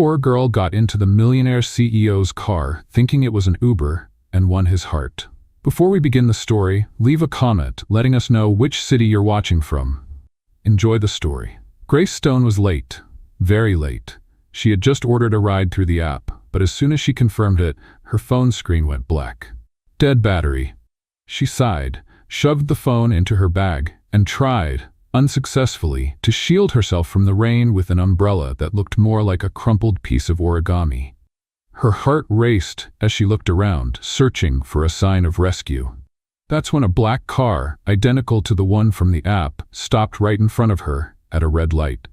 poor girl got into the millionaire CEO's car, thinking it was an Uber, and won his heart. Before we begin the story, leave a comment letting us know which city you're watching from. Enjoy the story. Grace Stone was late. Very late. She had just ordered a ride through the app, but as soon as she confirmed it, her phone screen went black. Dead battery. She sighed, shoved the phone into her bag, and tried, unsuccessfully, to shield herself from the rain with an umbrella that looked more like a crumpled piece of origami. Her heart raced as she looked around, searching for a sign of rescue. That's when a black car, identical to the one from the app, stopped right in front of her at a red light.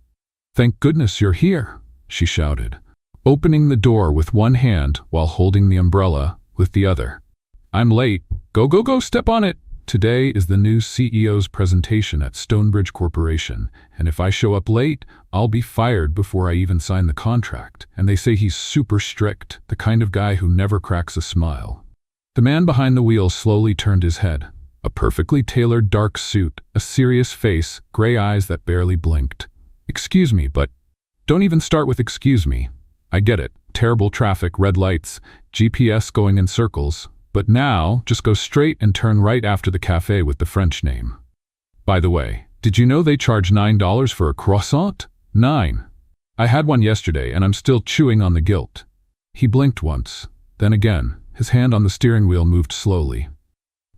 "Thank goodness you're here," she shouted, opening the door with one hand while holding the umbrella with the other. "I'm late. Go, go, go, step on it." Today is the new CEO's presentation at Stonebridge Corporation, and if I show up late, I'll be fired before I even sign the contract. And they say he's super strict, the kind of guy who never cracks a smile. The man behind the wheel slowly turned his head. A perfectly tailored dark suit, a serious face, gray eyes that barely blinked. "Excuse me, but..." "Don't even start with excuse me. I get it. Terrible traffic, red lights, GPS going in circles. But now, just go straight and turn right after the cafe with the French name. By the way, did you know they charge $9 for a croissant? 9. I had one yesterday and I'm still chewing on the guilt." He blinked once, then again. His hand on the steering wheel moved slowly.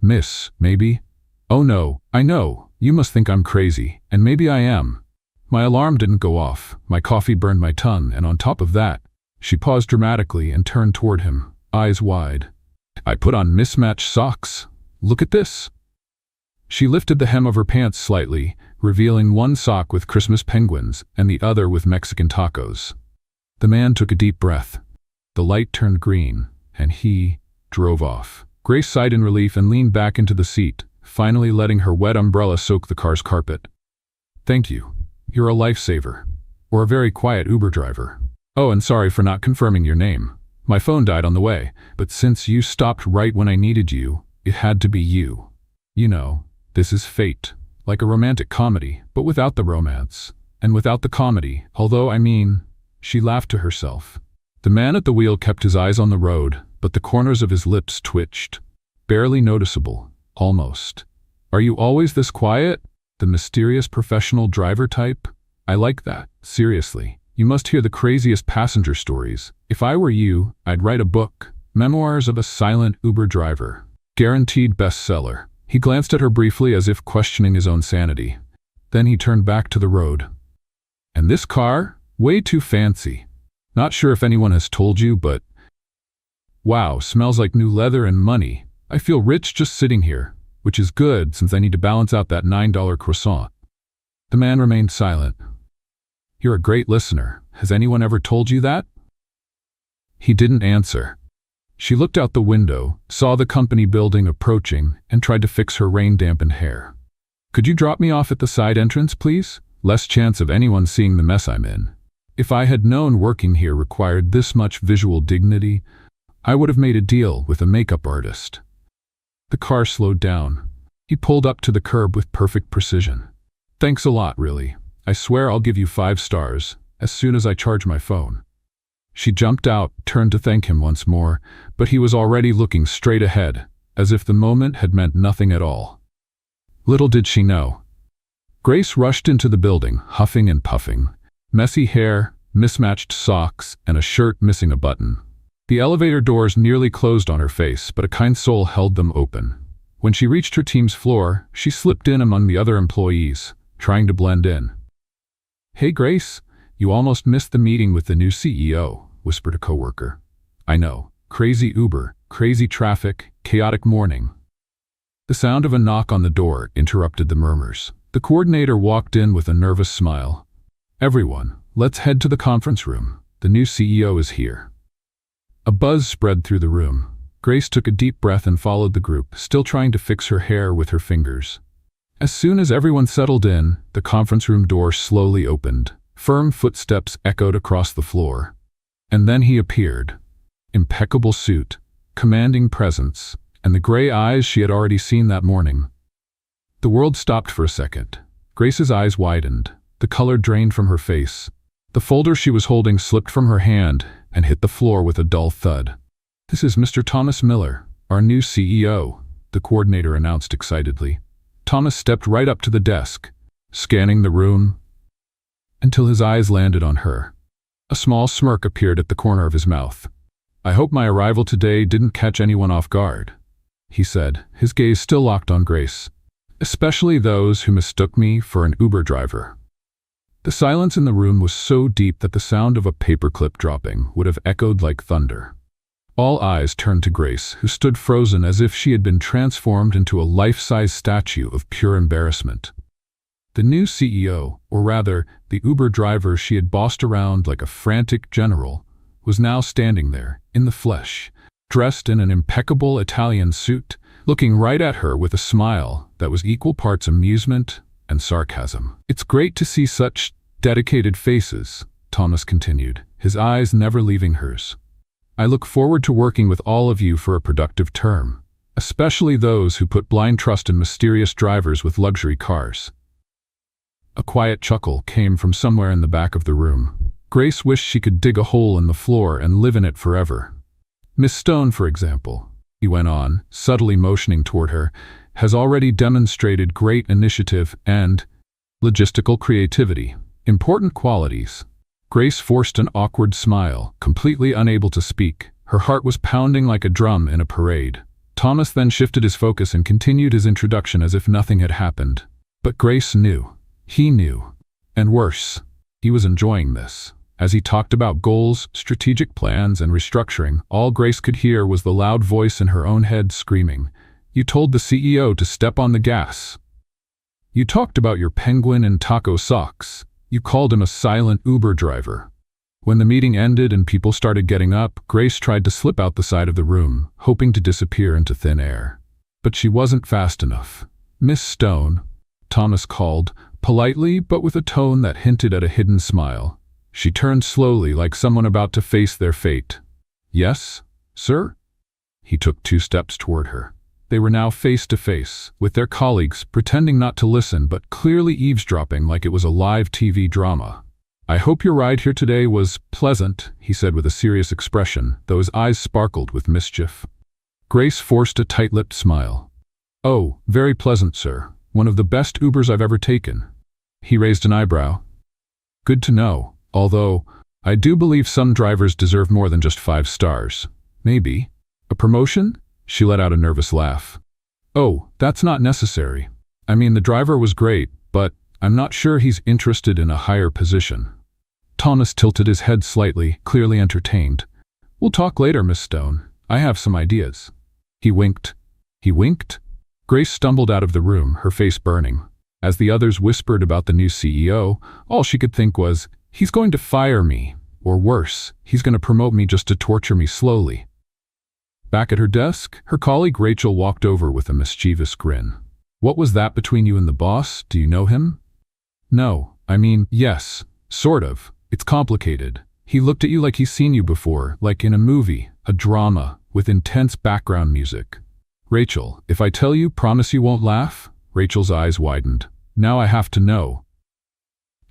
"Miss, maybe?" "Oh no, I know. You must think I'm crazy, and maybe I am. My alarm didn't go off, my coffee burned my tongue, and on top of that..." She paused dramatically and turned toward him, eyes wide. "I put on mismatched socks. Look at this." She lifted the hem of her pants slightly, revealing one sock with Christmas penguins and the other with Mexican tacos. The man took a deep breath. The light turned green, and he drove off. Grace sighed in relief and leaned back into the seat, finally letting her wet umbrella soak the car's carpet. "Thank you. You're a lifesaver. Or a very quiet Uber driver. Oh, and sorry for not confirming your name. My phone died on the way, but since you stopped right when I needed you, it had to be you. You know, this is fate. Like a romantic comedy, but without the romance. And without the comedy, although I mean..." She laughed to herself. The man at the wheel kept his eyes on the road, but the corners of his lips twitched. Barely noticeable, almost. "Are you always this quiet? The mysterious professional driver type? I like that, seriously. You must hear the craziest passenger stories. If I were you, I'd write a book. Memoirs of a Silent Uber Driver. Guaranteed bestseller." He glanced at her briefly as if questioning his own sanity. Then he turned back to the road. "And this car? Way too fancy. Not sure if anyone has told you, but... wow, smells like new leather and money. I feel rich just sitting here, which is good since I need to balance out that $9 croissant." The man remained silent. "You're a great listener. Has anyone ever told you that?" He didn't answer. She looked out the window, saw the company building approaching, and tried to fix her rain-dampened hair. "Could you drop me off at the side entrance, please? Less chance of anyone seeing the mess I'm in. If I had known working here required this much visual dignity, I would have made a deal with a makeup artist." The car slowed down. He pulled up to the curb with perfect precision. "Thanks a lot, really. I swear I'll give you 5 stars, as soon as I charge my phone." She jumped out, turned to thank him once more, but he was already looking straight ahead, as if the moment had meant nothing at all. Little did she know. Grace rushed into the building, huffing and puffing. Messy hair, mismatched socks, and a shirt missing a button. The elevator doors nearly closed on her face, but a kind soul held them open. When she reached her team's floor, she slipped in among the other employees, trying to blend in. "Hey Grace, you almost missed the meeting with the new CEO, whispered a coworker. "I know. Crazy Uber, crazy traffic, chaotic morning." The sound of a knock on the door interrupted the murmurs. The coordinator walked in with a nervous smile. "Everyone, let's head to the conference room. The new CEO is here." A buzz spread through the room. Grace took a deep breath and followed the group, still trying to fix her hair with her fingers. As soon as everyone settled in, the conference room door slowly opened. Firm footsteps echoed across the floor. And then he appeared. Impeccable suit, commanding presence, and the gray eyes she had already seen that morning. The world stopped for a second. Grace's eyes widened. The color drained from her face. The folder she was holding slipped from her hand and hit the floor with a dull thud. "This is Mr. Thomas Miller, our new CEO," the coordinator announced excitedly. Thomas stepped right up to the desk, scanning the room until his eyes landed on her. A small smirk appeared at the corner of his mouth. "I hope my arrival today didn't catch anyone off guard," he said, his gaze still locked on Grace. "Especially those who mistook me for an Uber driver." The silence in the room was so deep that the sound of a paperclip dropping would have echoed like thunder. All eyes turned to Grace, who stood frozen as if she had been transformed into a life-size statue of pure embarrassment. The new CEO, or rather, the Uber driver she had bossed around like a frantic general, was now standing there, in the flesh, dressed in an impeccable Italian suit, looking right at her with a smile that was equal parts amusement and sarcasm. "It's great to see such dedicated faces," Thomas continued, his eyes never leaving hers. "I look forward to working with all of you for a productive term, especially those who put blind trust in mysterious drivers with luxury cars." A quiet chuckle came from somewhere in the back of the room. Grace wished she could dig a hole in the floor and live in it forever. "Miss Stone, for example," he went on, subtly motioning toward her, "has already demonstrated great initiative and logistical creativity, important qualities." Grace forced an awkward smile, completely unable to speak. Her heart was pounding like a drum in a parade. Thomas then shifted his focus and continued his introduction as if nothing had happened. But Grace knew. He knew. And worse, he was enjoying this. As he talked about goals, strategic plans, and restructuring, all Grace could hear was the loud voice in her own head screaming, "You told the CEO to step on the gas. You talked about your penguin and taco socks. You called him a silent Uber driver." When the meeting ended and people started getting up, Grace tried to slip out the side of the room, hoping to disappear into thin air. But she wasn't fast enough. "Miss Stone," Thomas called, politely but with a tone that hinted at a hidden smile. She turned slowly, like someone about to face their fate. "Yes, sir?" He took 2 steps toward her. They were now face to face, with their colleagues, pretending not to listen but clearly eavesdropping like it was a live TV drama. "I hope your ride here today was pleasant," he said with a serious expression, though his eyes sparkled with mischief. Grace forced a tight-lipped smile. "Oh, very pleasant, sir. One of the best Ubers I've ever taken." He raised an eyebrow. "Good to know, although I do believe some drivers deserve more than just 5 stars. Maybe a promotion?" She let out a nervous laugh. "Oh, that's not necessary. I mean, the driver was great, but I'm not sure he's interested in a higher position." Thomas tilted his head slightly, clearly entertained. "We'll talk later, Miss Stone. I have some ideas." He winked. He winked? Grace stumbled out of the room, her face burning. As the others whispered about the new CEO, all she could think was, "He's going to fire me. Or worse, he's going to promote me just to torture me slowly." Back at her desk, her colleague Rachel walked over with a mischievous grin. "What was that between you and the boss? Do you know him?" "No, I mean, yes, sort of. It's complicated. He looked at you like he's seen you before, like in a movie, a drama, with intense background music." "Rachel, if I tell you, promise you won't laugh?" Rachel's eyes widened. "Now I have to know."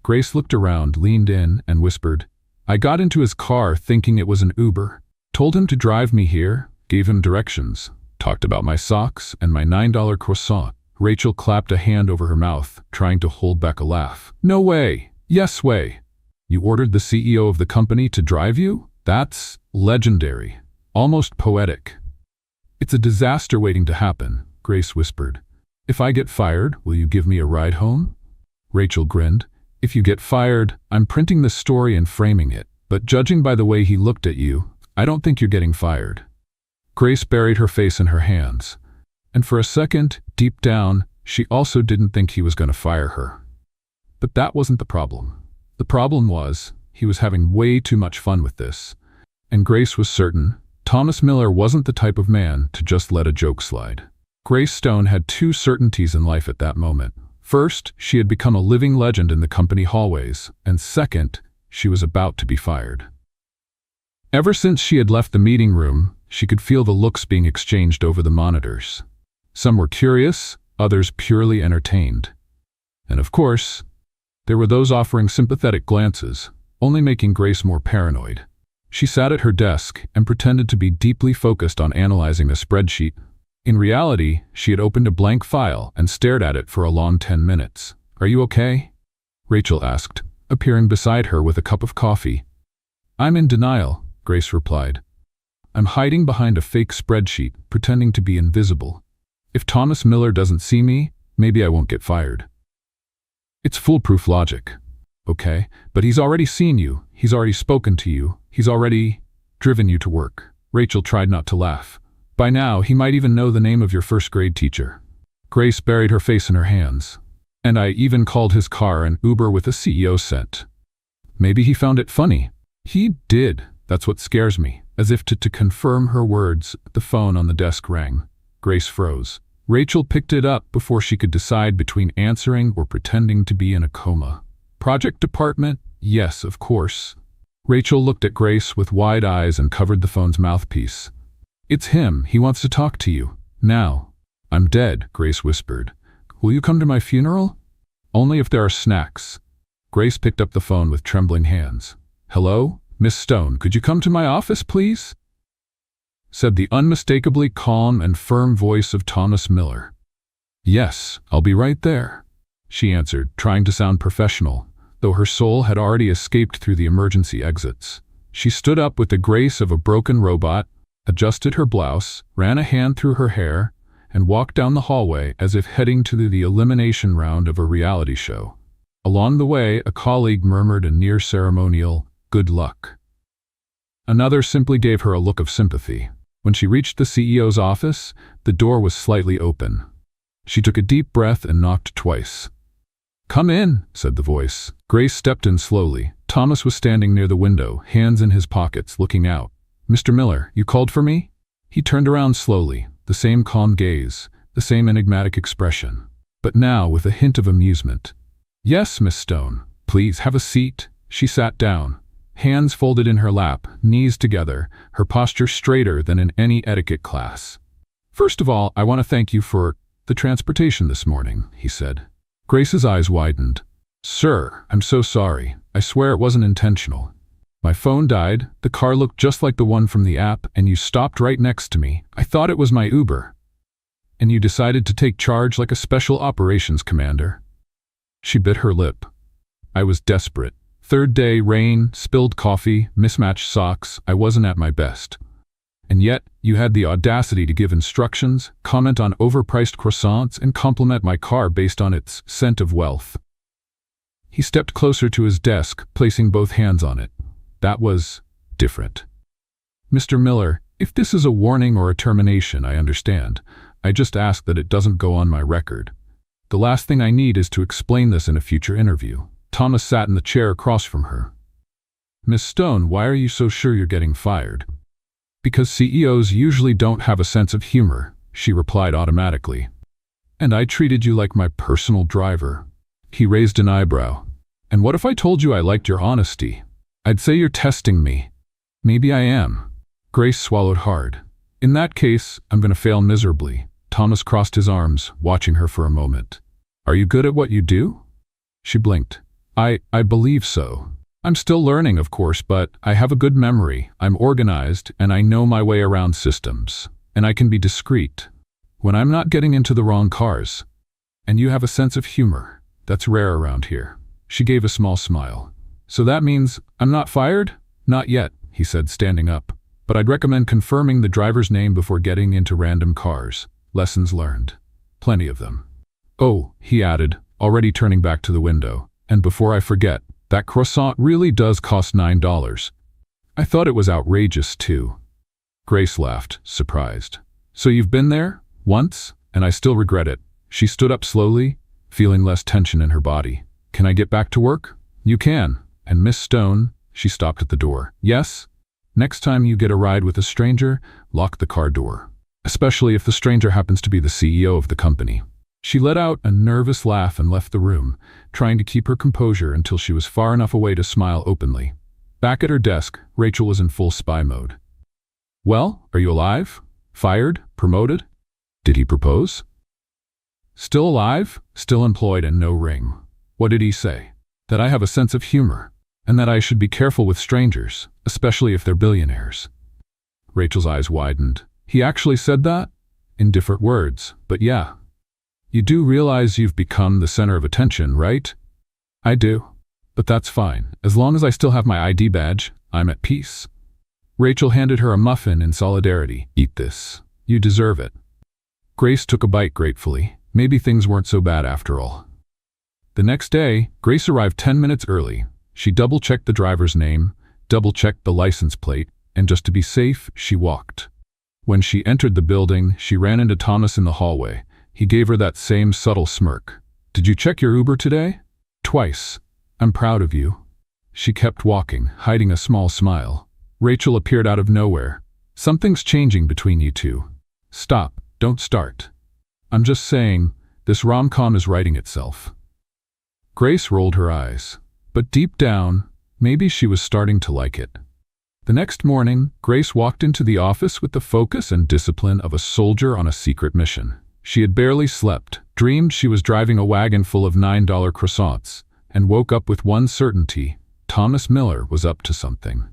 Grace looked around, leaned in, and whispered, "I got into his car thinking it was an Uber. Told him to drive me here, gave him directions, talked about my socks and my $9 croissant." Rachel clapped a hand over her mouth, trying to hold back a laugh. "No way. Yes way. You ordered the CEO of the company to drive you? That's legendary. Almost poetic." "It's a disaster waiting to happen," Grace whispered. "If I get fired, will you give me a ride home?" Rachel grinned. "If you get fired, I'm printing the story and framing it. But judging by the way he looked at you, I don't think you're getting fired." Grace buried her face in her hands. And for a second, deep down, she also didn't think he was going to fire her. But that wasn't the problem. The problem was, he was having way too much fun with this. And Grace was certain Thomas Miller wasn't the type of man to just let a joke slide. Grace Stone had 2 certainties in life at that moment. First, she had become a living legend in the company hallways, and second, she was about to be fired. Ever since she had left the meeting room, she could feel the looks being exchanged over the monitors. Some were curious, others purely entertained. And of course, there were those offering sympathetic glances. only making Grace more paranoid. She sat at her desk and pretended to be deeply focused on analyzing a spreadsheet. In reality, she had opened a blank file and stared at it for a long 10 minutes. "Are you okay?" Rachel asked, appearing beside her with a cup of coffee. "I'm in denial," Grace replied. "I'm hiding behind a fake spreadsheet, pretending to be invisible. If Thomas Miller doesn't see me, maybe I won't get fired." "It's foolproof logic. Okay, but he's already seen you, he's already spoken to you, he's already driven you to work." Rachel tried not to laugh. "By now, he might even know the name of your first-grade teacher." Grace buried her face in her hands. "And I even called his car an Uber with a CEO scent. Maybe he found it funny." "He did. That's what scares me." As if to confirm her words, the phone on the desk rang. Grace froze. Rachel picked it up before she could decide between answering or pretending to be in a coma. "Project department? Yes, of course." Rachel looked at Grace with wide eyes and covered the phone's mouthpiece. "It's him. He wants to talk to you. Now." "I'm dead," Grace whispered. "Will you come to my funeral?" "Only if there are snacks." Grace picked up the phone with trembling hands. "Hello? Miss Stone, could you come to my office, please?" said the unmistakably calm and firm voice of Thomas Miller. "Yes, I'll be right there," she answered, trying to sound professional, though her soul had already escaped through the emergency exits. She stood up with the grace of a broken robot, adjusted her blouse, ran a hand through her hair, and walked down the hallway as if heading to the elimination round of a reality show. Along the way, a colleague murmured a near-ceremonial, "Good luck." Another simply gave her a look of sympathy. When she reached the CEO's office, the door was slightly open. She took a deep breath and knocked twice. "Come in," said the voice. Grace stepped in slowly. Thomas was standing near the window, hands in his pockets, looking out. "Mr. Miller, you called for me?" He turned around slowly, the same calm gaze, the same enigmatic expression, but now with a hint of amusement. "Yes, Miss Stone. Please have a seat." She sat down, hands folded in her lap, knees together, her posture straighter than in any etiquette class. "First of all, I want to thank you for the transportation this morning," he said. Grace's eyes widened. "Sir, I'm so sorry. I swear it wasn't intentional. My phone died, the car looked just like the one from the app, and you stopped right next to me. I thought it was my Uber. And you decided to take charge like a special operations commander." She bit her lip. "I was desperate. Third day, rain, spilled coffee, mismatched socks. I wasn't at my best. And yet, you had the audacity to give instructions, comment on overpriced croissants, and compliment my car based on its scent of wealth." He stepped closer to his desk, placing both hands on it. "That was different. Mr. Miller, if this is a warning or a termination, I understand. I just ask that it doesn't go on my record. The last thing I need is to explain this in a future interview." Thomas sat in the chair across from her. "Miss Stone, why are you so sure you're getting fired?" "Because CEOs usually don't have a sense of humor," she replied automatically. "And I treated you like my personal driver." He raised an eyebrow. "And what if I told you I liked your honesty? I'd say you're testing me." "Maybe I am." Grace swallowed hard. "In that case, I'm going to fail miserably." Thomas crossed his arms, watching her for a moment. "Are you good at what you do?" She blinked. I believe so. I'm still learning, of course, but I have a good memory, I'm organized, and I know my way around systems. And I can be discreet when I'm not getting into the wrong cars. And you have a sense of humor. That's rare around here." She gave a small smile. "So that means I'm not fired?" "Not yet," he said, standing up. "But I'd recommend confirming the driver's name before getting into random cars. Lessons learned. Plenty of them." "Oh," he added, already turning back to the window. "And before I forget, that croissant really does cost $9. I thought it was outrageous, too." Grace laughed, surprised. "So you've been there? Once? And I still regret it." She stood up slowly, feeling less tension in her body. "Can I get back to work?" "You can. And Miss Stone," she stopped at the door. "Yes? Next time you get a ride with a stranger, lock the car door. Especially if the stranger happens to be the CEO of the company." She let out a nervous laugh and left the room, trying to keep her composure until she was far enough away to smile openly. Back at her desk, Rachel was in full spy mode. "Well, are you alive? Fired? Promoted? Did he propose?" "Still alive, still employed, and no ring." "What did he say?" "That I have a sense of humor. and that I should be careful with strangers, especially if they're billionaires. Rachel's eyes widened. He actually said that? In different words, but yeah. You do realize you've become the center of attention, right? I do. But that's fine. As long as I still have my ID badge, I'm at peace. Rachel handed her a muffin in solidarity. Eat this. You deserve it. Grace took a bite gratefully. Maybe things weren't so bad after all. The next day, Grace arrived 10 minutes early. She double-checked the driver's name, double-checked the license plate, and just to be safe, she walked. When she entered the building, she ran into Thomas in the hallway. He gave her that same subtle smirk. Did you check your Uber today? Twice. I'm proud of you. She kept walking, hiding a small smile. Rachel appeared out of nowhere. Something's changing between you two. Stop. Don't start. I'm just saying, this rom-com is writing itself. Grace rolled her eyes. But deep down, maybe she was starting to like it. The next morning, Grace walked into the office with the focus and discipline of a soldier on a secret mission. She had barely slept, dreamed she was driving a wagon full of $9 croissants, and woke up with one certainty: Thomas Miller was up to something.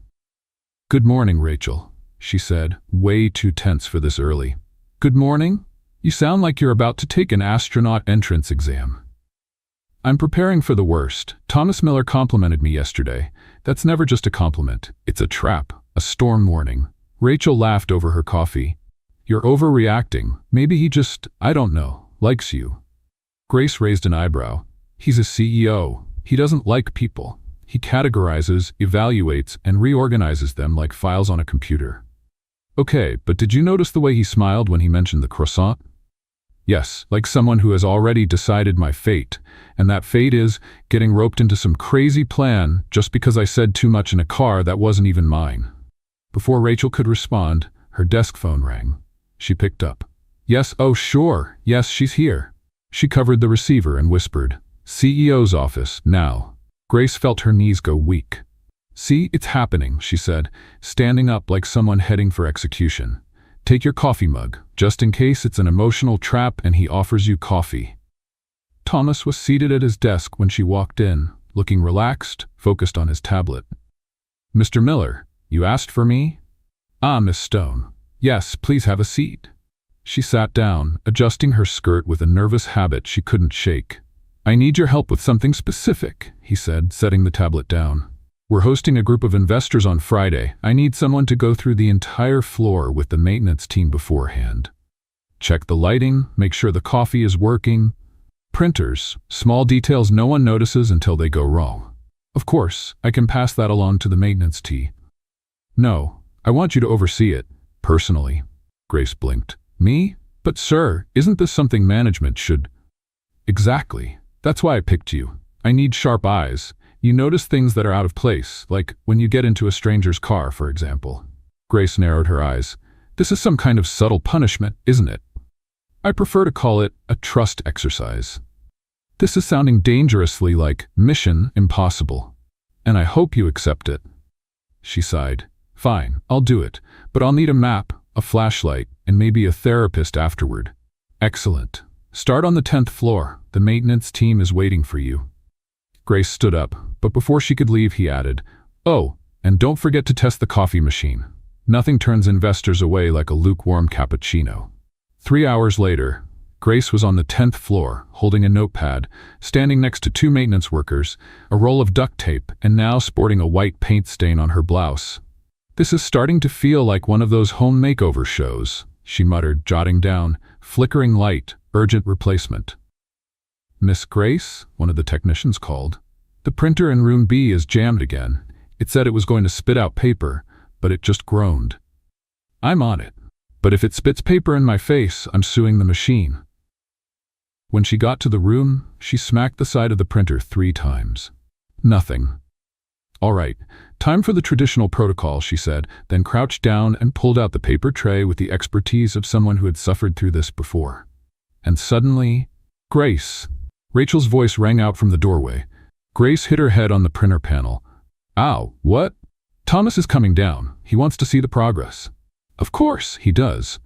Good morning, Rachel, she said, way too tense for this early. Good morning? You sound like you're about to take an astronaut entrance exam. I'm preparing for the worst. Thomas Miller complimented me yesterday. That's never just a compliment. It's a trap, a storm warning. Rachel laughed over her coffee. You're overreacting. Maybe he just, I don't know, likes you. Grace raised an eyebrow. He's a CEO. He doesn't like people. He categorizes, evaluates, and reorganizes them like files on a computer. Okay, but did you notice the way he smiled when he mentioned the croissant? Yes, like someone who has already decided my fate, and that fate is getting roped into some crazy plan just because I said too much in a car that wasn't even mine. Before Rachel could respond, her desk phone rang. She picked up. Yes, oh sure, yes, she's here. She covered the receiver and whispered, CEO's office, now. Grace felt her knees go weak. See, it's happening, she said, standing up like someone heading for execution. Take your coffee mug, just in case it's an emotional trap and he offers you coffee. Thomas was seated at his desk when she walked in, looking relaxed, focused on his tablet. Mr. Miller, you asked for me? Ah, Miss Stone. Yes, please have a seat. She sat down, adjusting her skirt with a nervous habit she couldn't shake. I need your help with something specific, he said, setting the tablet down. We're hosting a group of investors on Friday. I need someone to go through the entire floor with the maintenance team beforehand. Check the lighting, make sure the coffee is working. Printers, small details no one notices until they go wrong. Of course, I can pass that along to the maintenance team. No, I want you to oversee it, personally. Grace blinked. Me? But sir, isn't this something management should? Exactly. That's why I picked you. I need sharp eyes. You notice things that are out of place, like when you get into a stranger's car, for example. Grace narrowed her eyes. This is some kind of subtle punishment, isn't it? I prefer to call it a trust exercise. This is sounding dangerously like Mission Impossible. And I hope you accept it. She sighed. Fine, I'll do it, but I'll need a map, a flashlight, and maybe a therapist afterward. Excellent. Start on the 10th floor. The maintenance team is waiting for you. Grace stood up, but before she could leave, he added, Oh, and don't forget to test the coffee machine. Nothing turns investors away like a lukewarm cappuccino. 3 hours later, Grace was on the 10th floor, holding a notepad, standing next to 2 maintenance workers, a roll of duct tape, and now sporting a white paint stain on her blouse. This is starting to feel like one of those home makeover shows, she muttered, jotting down, flickering light, urgent replacement. Miss Grace, one of the technicians called. The printer in room B is jammed again. It said it was going to spit out paper, but it just groaned. I'm on it. But if it spits paper in my face, I'm suing the machine. When she got to the room, she smacked the side of the printer 3 times. Nothing. All right, time for the traditional protocol, she said, then crouched down and pulled out the paper tray with the expertise of someone who had suffered through this before. And suddenly, Grace. Rachel's voice rang out from the doorway. Grace hit her head on the printer panel. Ow, what? Thomas is coming down. He wants to see the progress. Of course, he does.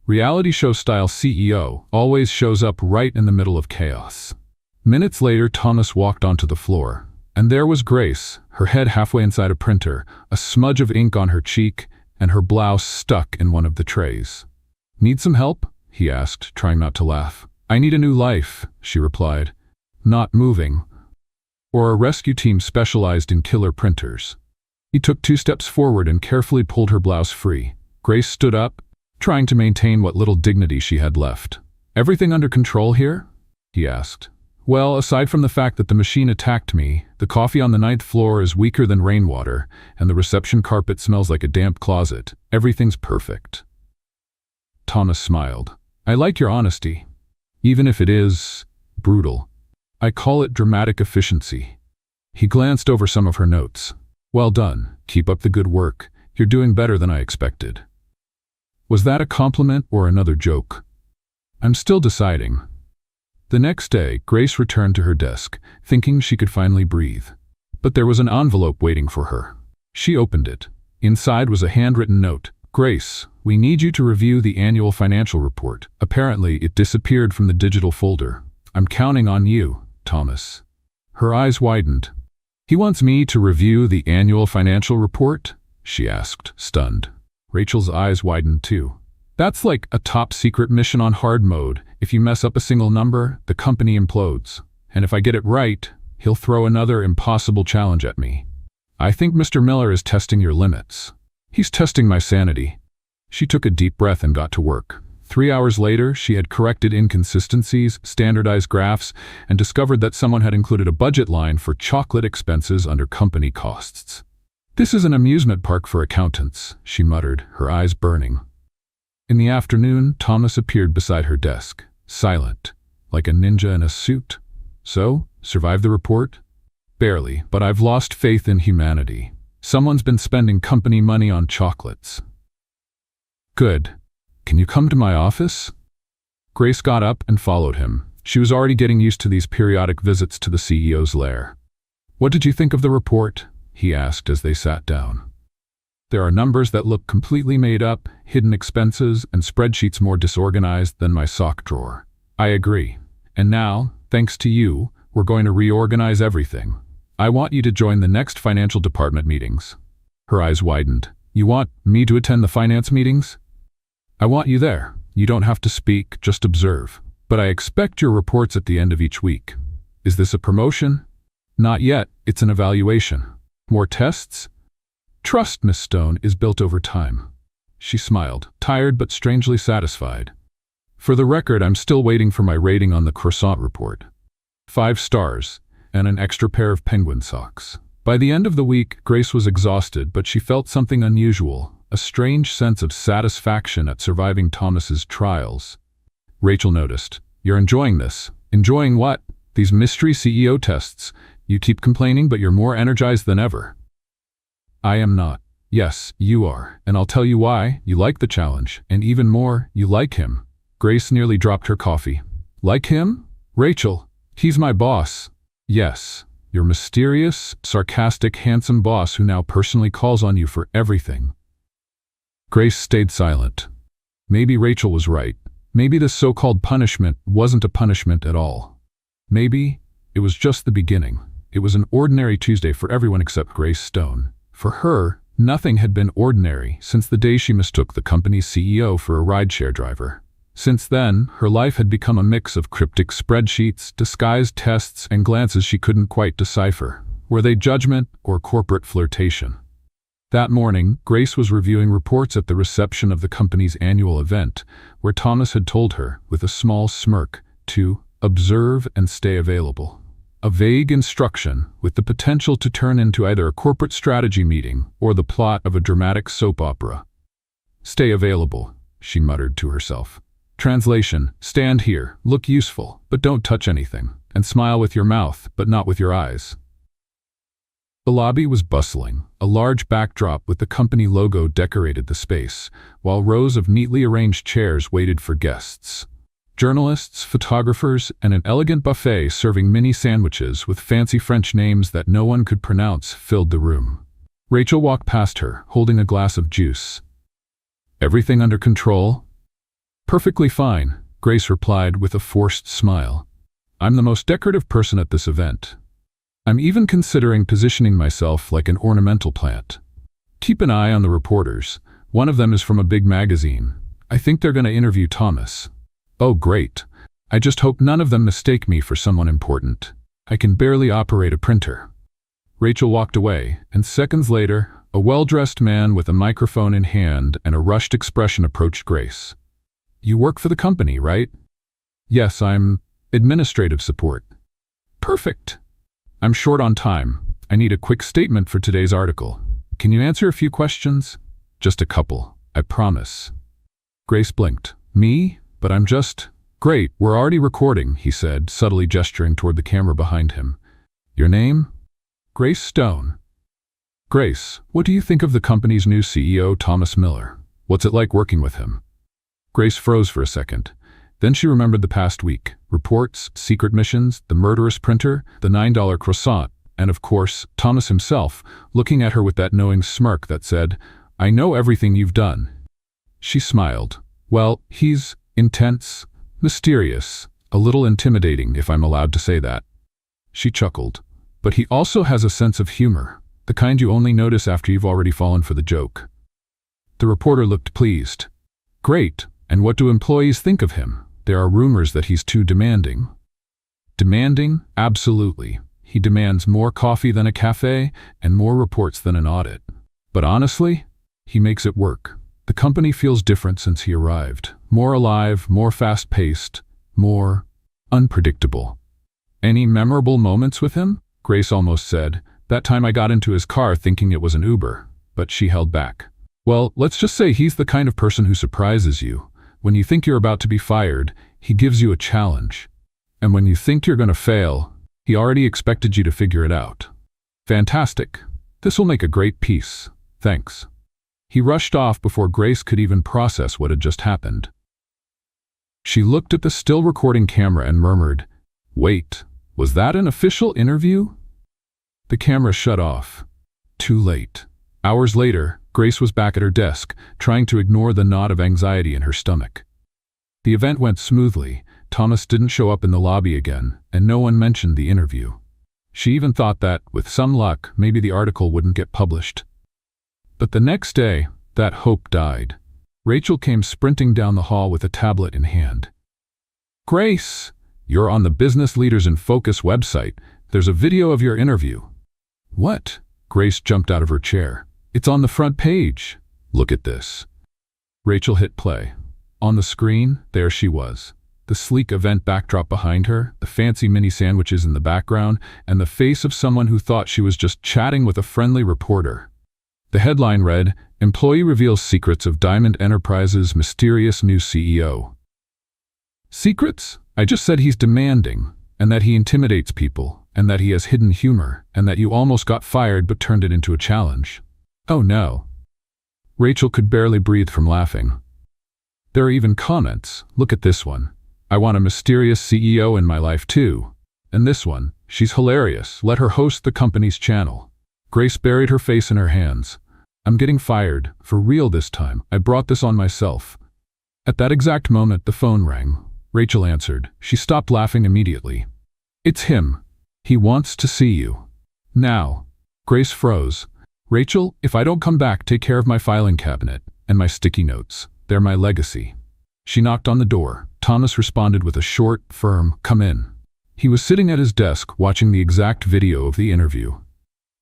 Reality show style CEO always shows up right in the middle of chaos. Minutes later, Thomas walked onto the floor. And there was Grace, her head halfway inside a printer, a smudge of ink on her cheek, and her blouse stuck in one of the trays. "Need some help?" he asked, trying not to laugh. "I need a new life," she replied. "Not moving." Or a rescue team specialized in killer printers. He took 2 steps forward and carefully pulled her blouse free. Grace stood up, trying to maintain what little dignity she had left. "Everything under control here?" he asked. "Well, aside from the fact that the machine attacked me, the coffee on the 9th floor is weaker than rainwater, and the reception carpet smells like a damp closet, everything's perfect." Thomas smiled. "I like your honesty, even if it is brutal. I call it dramatic efficiency." He glanced over some of her notes. "Well done. Keep up the good work. You're doing better than I expected." Was that a compliment or another joke? I'm still deciding. The next day, Grace returned to her desk, thinking she could finally breathe. But there was an envelope waiting for her. She opened it. Inside was a handwritten note. "Grace, we need you to review the annual financial report. Apparently, it disappeared from the digital folder. I'm counting on you, Thomas." Her eyes widened. "He wants me to review the annual financial report?" she asked, stunned. Rachel's eyes widened too. "That's like a top-secret mission on hard mode. If you mess up a single number, the company implodes. And if I get it right, he'll throw another impossible challenge at me. I think Mr. Miller is testing your limits." "He's testing my sanity." She took a deep breath and got to work. 3 hours later, she had corrected inconsistencies, standardized graphs, and discovered that someone had included a budget line for chocolate expenses under company costs. "This is an amusement park for accountants," she muttered, her eyes burning. In the afternoon, Thomas appeared beside her desk, silent, like a ninja in a suit. "So, survived the report?" "Barely, but I've lost faith in humanity. Someone's been spending company money on chocolates." "Good. Can you come to my office?" Grace got up and followed him. She was already getting used to these periodic visits to the CEO's lair. "What did you think of the report?" he asked as they sat down. "There are numbers that look completely made up, hidden expenses, and spreadsheets more disorganized than my sock drawer." "I agree. And now, thanks to you, we're going to reorganize everything. I want you to join the next financial department meetings." Her eyes widened. "You want me to attend the finance meetings?" "I want you there. You don't have to speak, just observe. But I expect your reports at the end of each week." "Is this a promotion?" "Not yet. It's an evaluation." "More tests?" "Trust, Miss Stone, is built over time." She smiled, tired but strangely satisfied. "For the record, I'm still waiting for my rating on the croissant report. 5 stars, and an extra pair of penguin socks." By the end of the week, Grace was exhausted, but she felt something unusual, a strange sense of satisfaction at surviving Thomas's trials. Rachel noticed. "You're enjoying this." "Enjoying what?" "These mystery CEO tests. You keep complaining, but you're more energized than ever." "I am not." "Yes, you are, and I'll tell you why. You like the challenge, and even more, you like him." Grace nearly dropped her coffee. "Like him?" "Rachel, he's my boss." "Yes, your mysterious, sarcastic, handsome boss who now personally calls on you for everything." Grace stayed silent. Maybe Rachel was right. Maybe this so-called punishment wasn't a punishment at all. Maybe it was just the beginning. It was an ordinary Tuesday for everyone except Grace Stone. For her, nothing had been ordinary since the day she mistook the company's CEO for a rideshare driver. Since then, her life had become a mix of cryptic spreadsheets, disguised tests, and glances she couldn't quite decipher. Were they judgment or corporate flirtation? That morning, Grace was reviewing reports at the reception of the company's annual event, where Thomas had told her, with a small smirk, to observe and stay available. A vague instruction, with the potential to turn into either a corporate strategy meeting or the plot of a dramatic soap opera. "Stay available," she muttered to herself. Translation: stand here, look useful, but don't touch anything, and smile with your mouth, but not with your eyes. The lobby was bustling. A large backdrop with the company logo decorated the space, while rows of neatly arranged chairs waited for guests. Journalists, photographers, and an elegant buffet serving mini sandwiches with fancy French names that no one could pronounce filled the room. Rachel walked past her, holding a glass of juice. "Everything under control?" "Perfectly fine," Grace replied with a forced smile. "I'm the most decorative person at this event." I'm even considering positioning myself like an ornamental plant. Keep an eye on the reporters. One of them is from a big magazine. I think they're going to interview Thomas. Oh, great. I just hope none of them mistake me for someone important. I can barely operate a printer. Rachel walked away, and seconds later, a well-dressed man with a microphone in hand and a rushed expression approached Grace. You work for the company, right? Yes, I'm administrative support. Perfect. I'm short on time. I need a quick statement for today's article. Can you answer a few questions? Just a couple, I promise. Grace blinked. Me? But I'm just… Great, we're already recording, he said, subtly gesturing toward the camera behind him. Your name? Grace Stone. Grace, what do you think of the company's new CEO, Thomas Miller? What's it like working with him? Grace froze for a second. Then she remembered the past week. Reports, secret missions, the murderous printer, the $9 croissant, and of course, Thomas himself, looking at her with that knowing smirk that said, I know everything you've done. She smiled. Well, he's intense, mysterious, a little intimidating, if I'm allowed to say that. She chuckled. But he also has a sense of humor, the kind you only notice after you've already fallen for the joke. The reporter looked pleased. Great, and what do employees think of him? There are rumors that he's too demanding. Demanding? Absolutely. He demands more coffee than a cafe and more reports than an audit. But honestly, he makes it work. The company feels different since he arrived. More alive, more fast-paced, more unpredictable. Any memorable moments with him? Grace almost said. That time I got into his car thinking it was an Uber, but she held back. Well, let's just say he's the kind of person who surprises you. When you think you're about to be fired, he gives you a challenge. And when you think you're going to fail, he already expected you to figure it out. Fantastic. This will make a great piece. Thanks. He rushed off before Grace could even process what had just happened. She looked at the still recording camera and murmured, Wait, was that an official interview? The camera shut off. Too late. Hours later, Grace was back at her desk, trying to ignore the knot of anxiety in her stomach. The event went smoothly. Thomas didn't show up in the lobby again, and no one mentioned the interview. She even thought that, with some luck, maybe the article wouldn't get published. But the next day, that hope died. Rachel came sprinting down the hall with a tablet in hand. Grace, you're on the Business Leaders in Focus website. There's a video of your interview. What? Grace jumped out of her chair. It's on the front page. Look at this. Rachel hit play. On the screen, there she was. The sleek event backdrop behind her, the fancy mini sandwiches in the background, and the face of someone who thought she was just chatting with a friendly reporter. The headline read, Employee Reveals Secrets of Diamond Enterprises' Mysterious New CEO. Secrets? I just said he's demanding, and that he intimidates people, and that he has hidden humor, and that you almost got fired but turned it into a challenge. Oh no. Rachel could barely breathe from laughing. There are even comments. Look at this one. I want a mysterious CEO in my life too. And this one, she's hilarious. Let her host the company's channel. Grace buried her face in her hands. I'm getting fired, for real this time. I brought this on myself. At that exact moment, the phone rang. Rachel answered. She stopped laughing immediately. It's him. He wants to see you. Now. Grace froze. Rachel, if I don't come back, take care of my filing cabinet and my sticky notes. They're my legacy. She knocked on the door. Thomas responded with a short, firm, come in. He was sitting at his desk watching the exact video of the interview.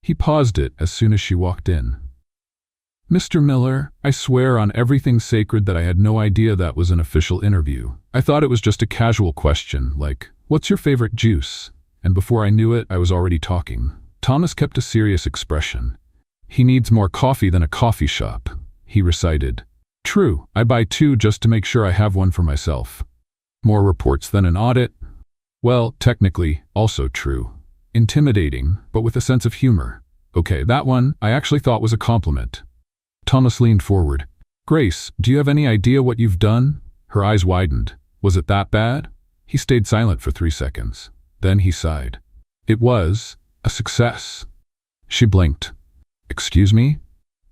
He paused it as soon as she walked in. Mr. Miller, I swear on everything sacred that I had no idea that was an official interview. I thought it was just a casual question, like, what's your favorite juice? And before I knew it, I was already talking. Thomas kept a serious expression. He needs more coffee than a coffee shop, he recited. True, I buy two just to make sure I have one for myself. More reports than an audit? Well, technically, also true. Intimidating, but with a sense of humor. Okay, that one I actually thought was a compliment. Thomas leaned forward. Grace, do you have any idea what you've done? Her eyes widened. Was it that bad? He stayed silent for 3 seconds. Then he sighed. It was a success. She blinked. Excuse me?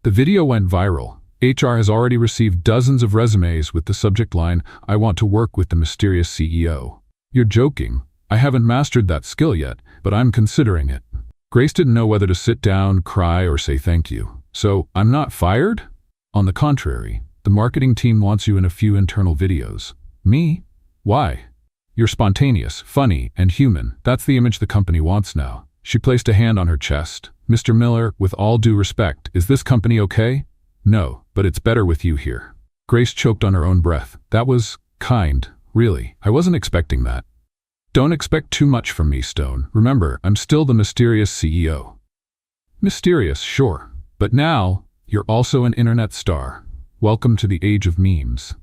The video went viral. HR has already received dozens of resumes with the subject line, I want to work with the mysterious CEO. You're joking. I haven't mastered that skill yet, but I'm considering it. Grace didn't know whether to sit down, cry, or say thank you. So, I'm not fired? On the contrary, the marketing team wants you in a few internal videos. Me? Why? You're spontaneous, funny, and human. That's the image the company wants now. She placed a hand on her chest. Mr. Miller, with all due respect, is this company okay? No, but it's better with you here. Grace choked on her own breath. That was kind, really. I wasn't expecting that. Don't expect too much from me, Stone. Remember, I'm still the mysterious CEO. Mysterious, sure. But now, you're also an internet star. Welcome to the age of memes.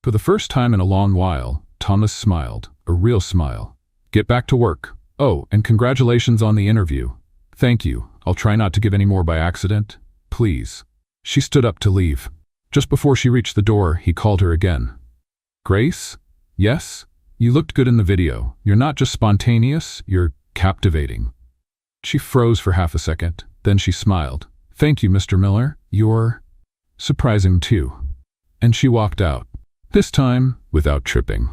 For the first time in a long while, Thomas smiled. A real smile. Get back to work. Oh, and congratulations on the interview. Thank you. I'll try not to give any more by accident. Please. She stood up to leave. Just before she reached the door, he called her again. Grace? Yes? You looked good in the video. You're not just spontaneous, you're captivating. She froze for half a second. Then she smiled. Thank you, Mr. Miller. You're surprising too. And she walked out. This time, without tripping.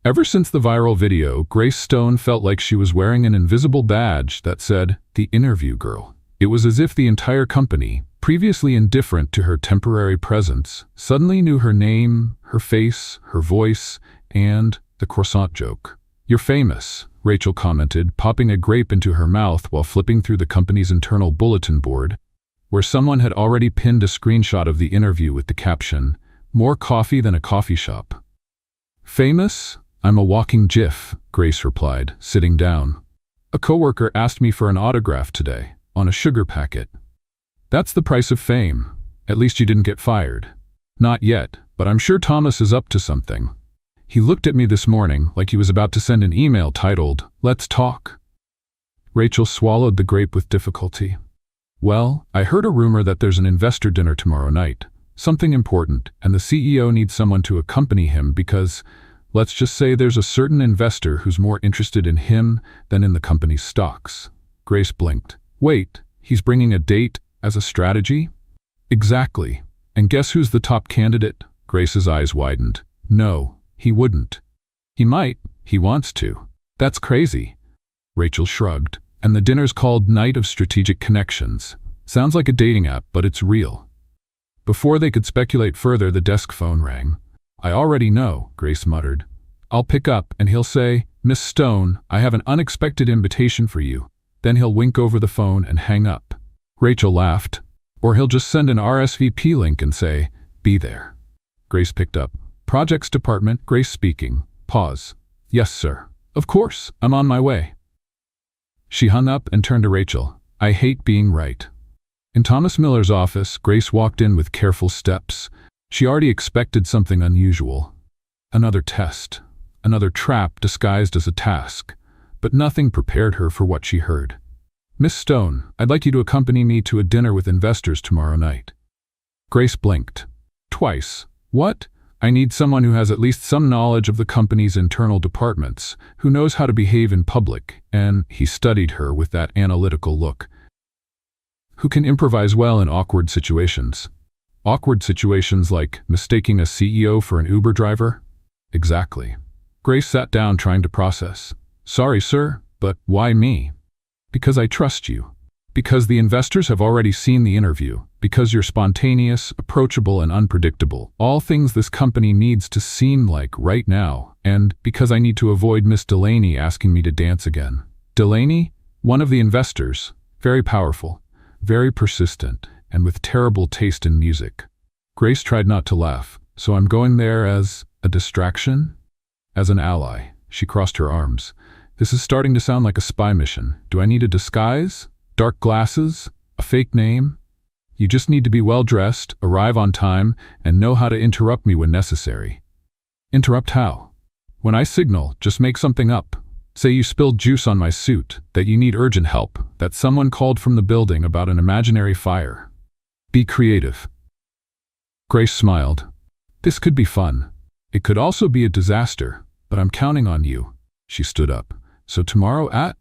Ever since the viral video, Grace Stone felt like she was wearing an invisible badge that said, "The Interview Girl." It was as if the entire company, previously indifferent to her temporary presence, suddenly knew her name, her face, her voice, and the croissant joke. You're famous, Rachel commented, popping a grape into her mouth while flipping through the company's internal bulletin board, where someone had already pinned a screenshot of the interview with the caption, "More coffee than a coffee shop." Famous? I'm a walking GIF, Grace replied, sitting down. A coworker asked me for an autograph today, on a sugar packet. That's the price of fame. At least you didn't get fired. Not yet, but I'm sure Thomas is up to something. He looked at me this morning like he was about to send an email titled, "Let's talk." Rachel swallowed the grape with difficulty. Well, I heard a rumor that there's an investor dinner tomorrow night. Something important, and the CEO needs someone to accompany him because, let's just say there's a certain investor who's more interested in him than in the company's stocks. Grace blinked. Wait, he's bringing a date as a strategy? Exactly. And guess who's the top candidate? Grace's eyes widened. No, he wouldn't. He might. He wants to. That's crazy. Rachel shrugged. And the dinner's called Night of Strategic Connections. Sounds like a dating app, but it's real. Before they could speculate further, the desk phone rang. I already know, Grace muttered. I'll pick up and he'll say, Miss Stone, I have an unexpected invitation for you. Then he'll wink over the phone and hang up. Rachel laughed. Or he'll just send an RSVP link and say, be there. Grace picked up. Projects Department, Grace speaking. Pause. Yes, sir. Of course, I'm on my way. She hung up and turned to Rachel. I hate being right. In Thomas Miller's office, Grace walked in with careful steps. She already expected something unusual. Another test. Another trap disguised as a task. But nothing prepared her for what she heard. Miss Stone, I'd like you to accompany me to a dinner with investors tomorrow night. Grace blinked. Twice. What? I need someone who has at least some knowledge of the company's internal departments, who knows how to behave in public, and he studied her with that analytical look, who can improvise well in awkward situations. Awkward situations like mistaking a CEO for an Uber driver? Exactly. Grace sat down trying to process. Sorry, sir, but why me? Because I trust you. Because the investors have already seen the interview. Because you're spontaneous, approachable, and unpredictable. All things this company needs to seem like right now. And because I need to avoid Miss Delaney asking me to dance again. Delaney? One of the investors. Very powerful. Very persistent. And with terrible taste in music. Grace tried not to laugh. So I'm going there as a distraction? As an ally. She crossed her arms. This is starting to sound like a spy mission. Do I need a disguise? Dark glasses? A fake name? You just need to be well-dressed, arrive on time, and know how to interrupt me when necessary. Interrupt how? When I signal, just make something up. Say you spilled juice on my suit, that you need urgent help, that someone called from the building about an imaginary fire. Be creative. Grace smiled. This could be fun. It could also be a disaster, but I'm counting on you. She stood up. So tomorrow at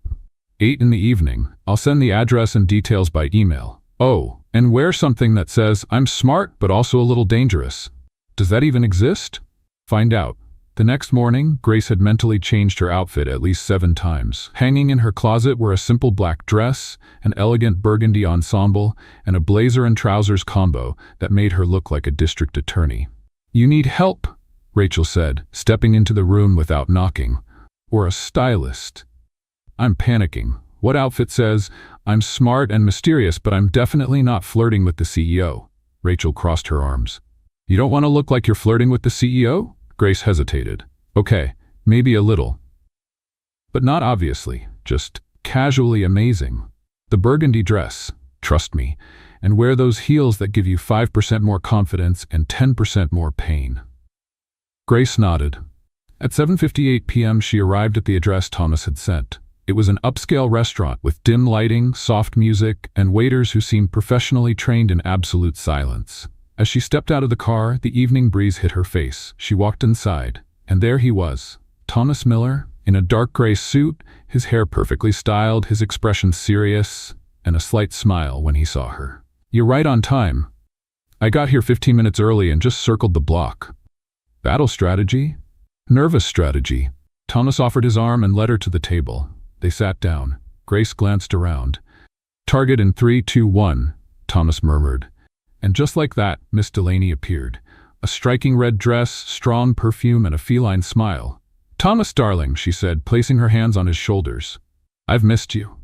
8 in the evening, I'll send the address and details by email. Oh, and wear something that says, I'm smart but also a little dangerous. Does that even exist? Find out. The next morning, Grace had mentally changed her outfit at least 7 times. Hanging in her closet were a simple black dress, an elegant burgundy ensemble, and a blazer and trousers combo that made her look like a district attorney. "You need help," Rachel said, stepping into the room without knocking. "Or a stylist." "I'm panicking. What outfit says, I'm smart and mysterious, but I'm definitely not flirting with the CEO." Rachel crossed her arms. "You don't want to look like you're flirting with the CEO?" Grace hesitated. "Okay, maybe a little. But not obviously, just casually amazing. The burgundy dress, trust me, and wear those heels that give you 5% more confidence and 10% more pain." Grace nodded. At 7:58 p.m. she arrived at the address Thomas had sent. It was an upscale restaurant with dim lighting, soft music, and waiters who seemed professionally trained in absolute silence. As she stepped out of the car, the evening breeze hit her face. She walked inside, and there he was, Thomas Miller, in a dark gray suit, his hair perfectly styled, his expression serious, and a slight smile when he saw her. "You're right on time. I got here 15 minutes early and just circled the block." "Battle strategy?" "Nervous strategy." Thomas offered his arm and led her to the table. They sat down. Grace glanced around. "Target in 3, 2, 1, Thomas murmured. And just like that, Miss Delaney appeared. A striking red dress, strong perfume, and a feline smile. "Thomas, darling," she said, placing her hands on his shoulders. "I've missed you."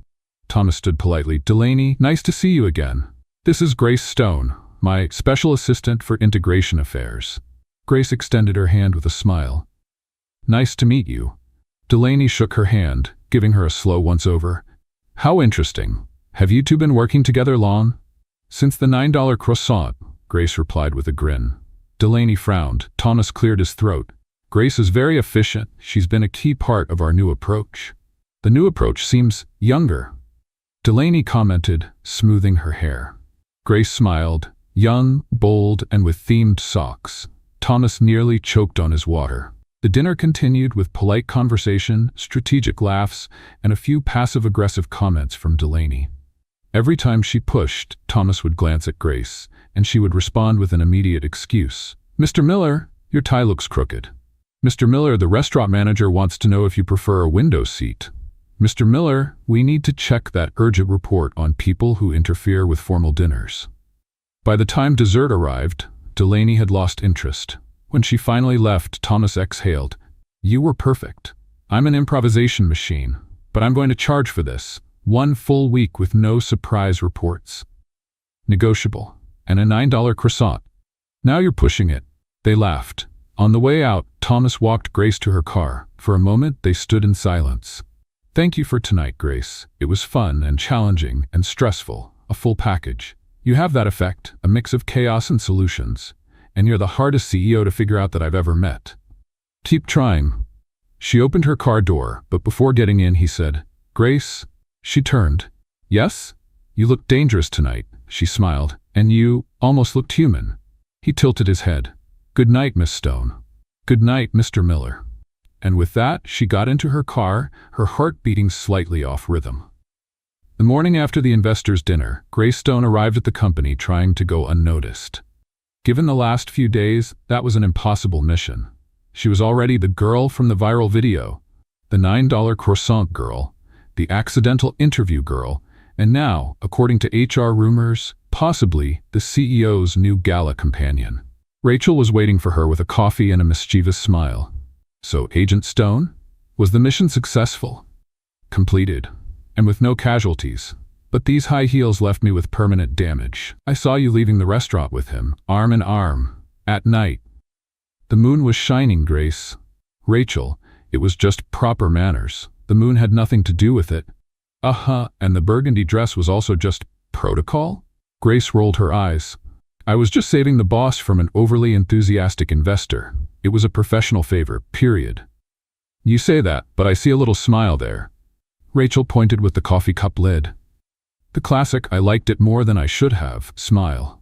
Thomas stood politely. "Delaney, nice to see you again. This is Grace Stone, my special assistant for integration affairs." Grace extended her hand with a smile. "Nice to meet you." Delaney shook her hand, giving her a slow once-over. "How interesting. Have you two been working together long?" "Since the $9 croissant," Grace replied with a grin. Delaney frowned. Thomas cleared his throat. "Grace is very efficient. She's been a key part of our new approach." "The new approach seems younger," Delaney commented, smoothing her hair. Grace smiled, young, bold, and with themed socks. Thomas nearly choked on his water. The dinner continued with polite conversation, strategic laughs, and a few passive-aggressive comments from Delaney. Every time she pushed, Thomas would glance at Grace, and she would respond with an immediate excuse. "Mr. Miller, your tie looks crooked." "Mr. Miller, the restaurant manager wants to know if you prefer a window seat." "Mr. Miller, we need to check that urgent report on people who interfere with formal dinners." By the time dessert arrived, Delaney had lost interest. When she finally left, Thomas exhaled. "You were perfect. I'm an improvisation machine, but I'm going to charge for this. 1 full week with no surprise reports. Negotiable. And a $9 croissant." "Now you're pushing it." They laughed. On the way out, Thomas walked Grace to her car. For a moment, they stood in silence. "Thank you for tonight, Grace. It was fun and challenging and stressful, a full package. You have that effect, a mix of chaos and solutions. And you're the hardest CEO to figure out that I've ever met. Keep trying." She opened her car door, but before getting in, he said, "Grace?" She turned. "Yes? You look dangerous tonight," she smiled, "and you almost looked human." He tilted his head. "Good night, Miss Stone." "Good night, Mr. Miller." And with that, she got into her car, her heart beating slightly off rhythm. The morning after the investors' dinner, Grace Stone arrived at the company trying to go unnoticed. Given the last few days, that was an impossible mission. She was already the girl from the viral video, the $9 croissant girl, the accidental interview girl, and now, according to HR rumors, possibly the CEO's new gala companion. Rachel was waiting for her with a coffee and a mischievous smile. "So, Agent Stone, was the mission successful?" "Completed, and with no casualties. But these high heels left me with permanent damage. I saw you leaving the restaurant with him, arm in arm, at night." "The moon was shining, Grace." "Rachel, it was just proper manners. The moon had nothing to do with it." And the burgundy dress was also just protocol?" Grace rolled her eyes. "I was just saving the boss from an overly enthusiastic investor. It was a professional favor, period." "You say that, but I see a little smile there." Rachel pointed with the coffee cup lid. The classic "I liked it more than I should have" smile.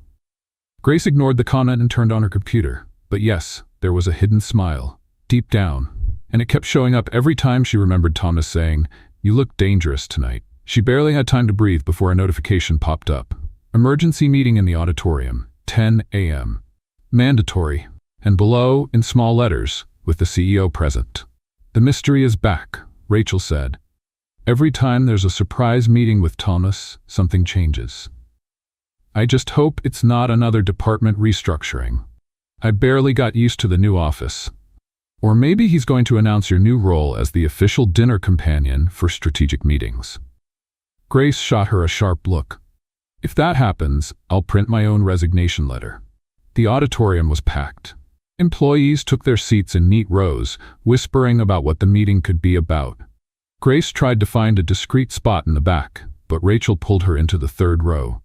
Grace ignored the comment and turned on her computer. But yes, there was a hidden smile, deep down, and it kept showing up every time she remembered Thomas saying, "You look dangerous tonight." She barely had time to breathe before a notification popped up. "Emergency meeting in the auditorium, 10 a.m. Mandatory." And below, in small letters, with the CEO present. "The mystery is back," Rachel said. "Every time there's a surprise meeting with Thomas, something changes. I just hope it's not another department restructuring. I barely got used to the new office. Or maybe he's going to announce your new role as the official dinner companion for strategic meetings." Grace shot her a sharp look. "If that happens, I'll print my own resignation letter." The auditorium was packed. Employees took their seats in neat rows, whispering about what the meeting could be about. Grace tried to find a discreet spot in the back, but Rachel pulled her into the third row.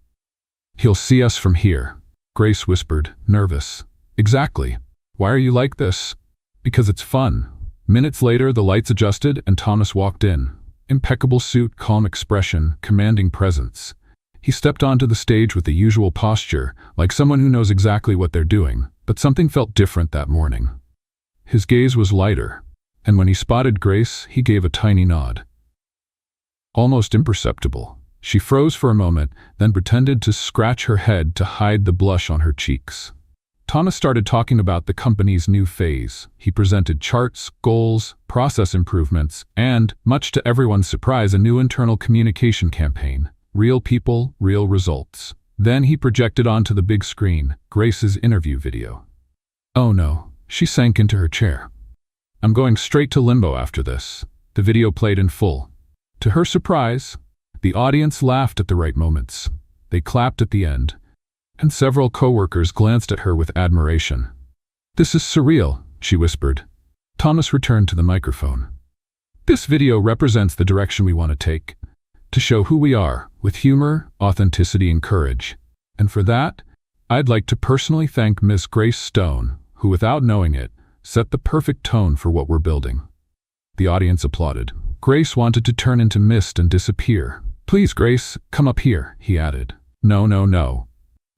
"He'll see us from here," Grace whispered, nervous. "Exactly. Why are you like this?" "Because it's fun." Minutes later, the lights adjusted and Thomas walked in. Impeccable suit, calm expression, commanding presence. He stepped onto the stage with the usual posture, like someone who knows exactly what they're doing, but something felt different that morning. His gaze was lighter, and when he spotted Grace, he gave a tiny nod. Almost imperceptible. She froze for a moment, then pretended to scratch her head to hide the blush on her cheeks. Thomas started talking about the company's new phase. He presented charts, goals, process improvements, and, much to everyone's surprise, a new internal communication campaign. Real people, real results. Then he projected onto the big screen Grace's interview video. Oh no, she sank into her chair. "I'm going straight to limbo after this." The video played in full. To her surprise, the audience laughed at the right moments. They clapped at the end, and several coworkers glanced at her with admiration. "This is surreal," she whispered. Thomas returned to the microphone. "This video represents the direction we want to take. To show who we are, with humor, authenticity, and courage. And for that, I'd like to personally thank Miss Grace Stone, who, without knowing it, set the perfect tone for what we're building." The audience applauded. Grace wanted to turn into mist and disappear. "Please, Grace, come up here," he added. "No, no, no,"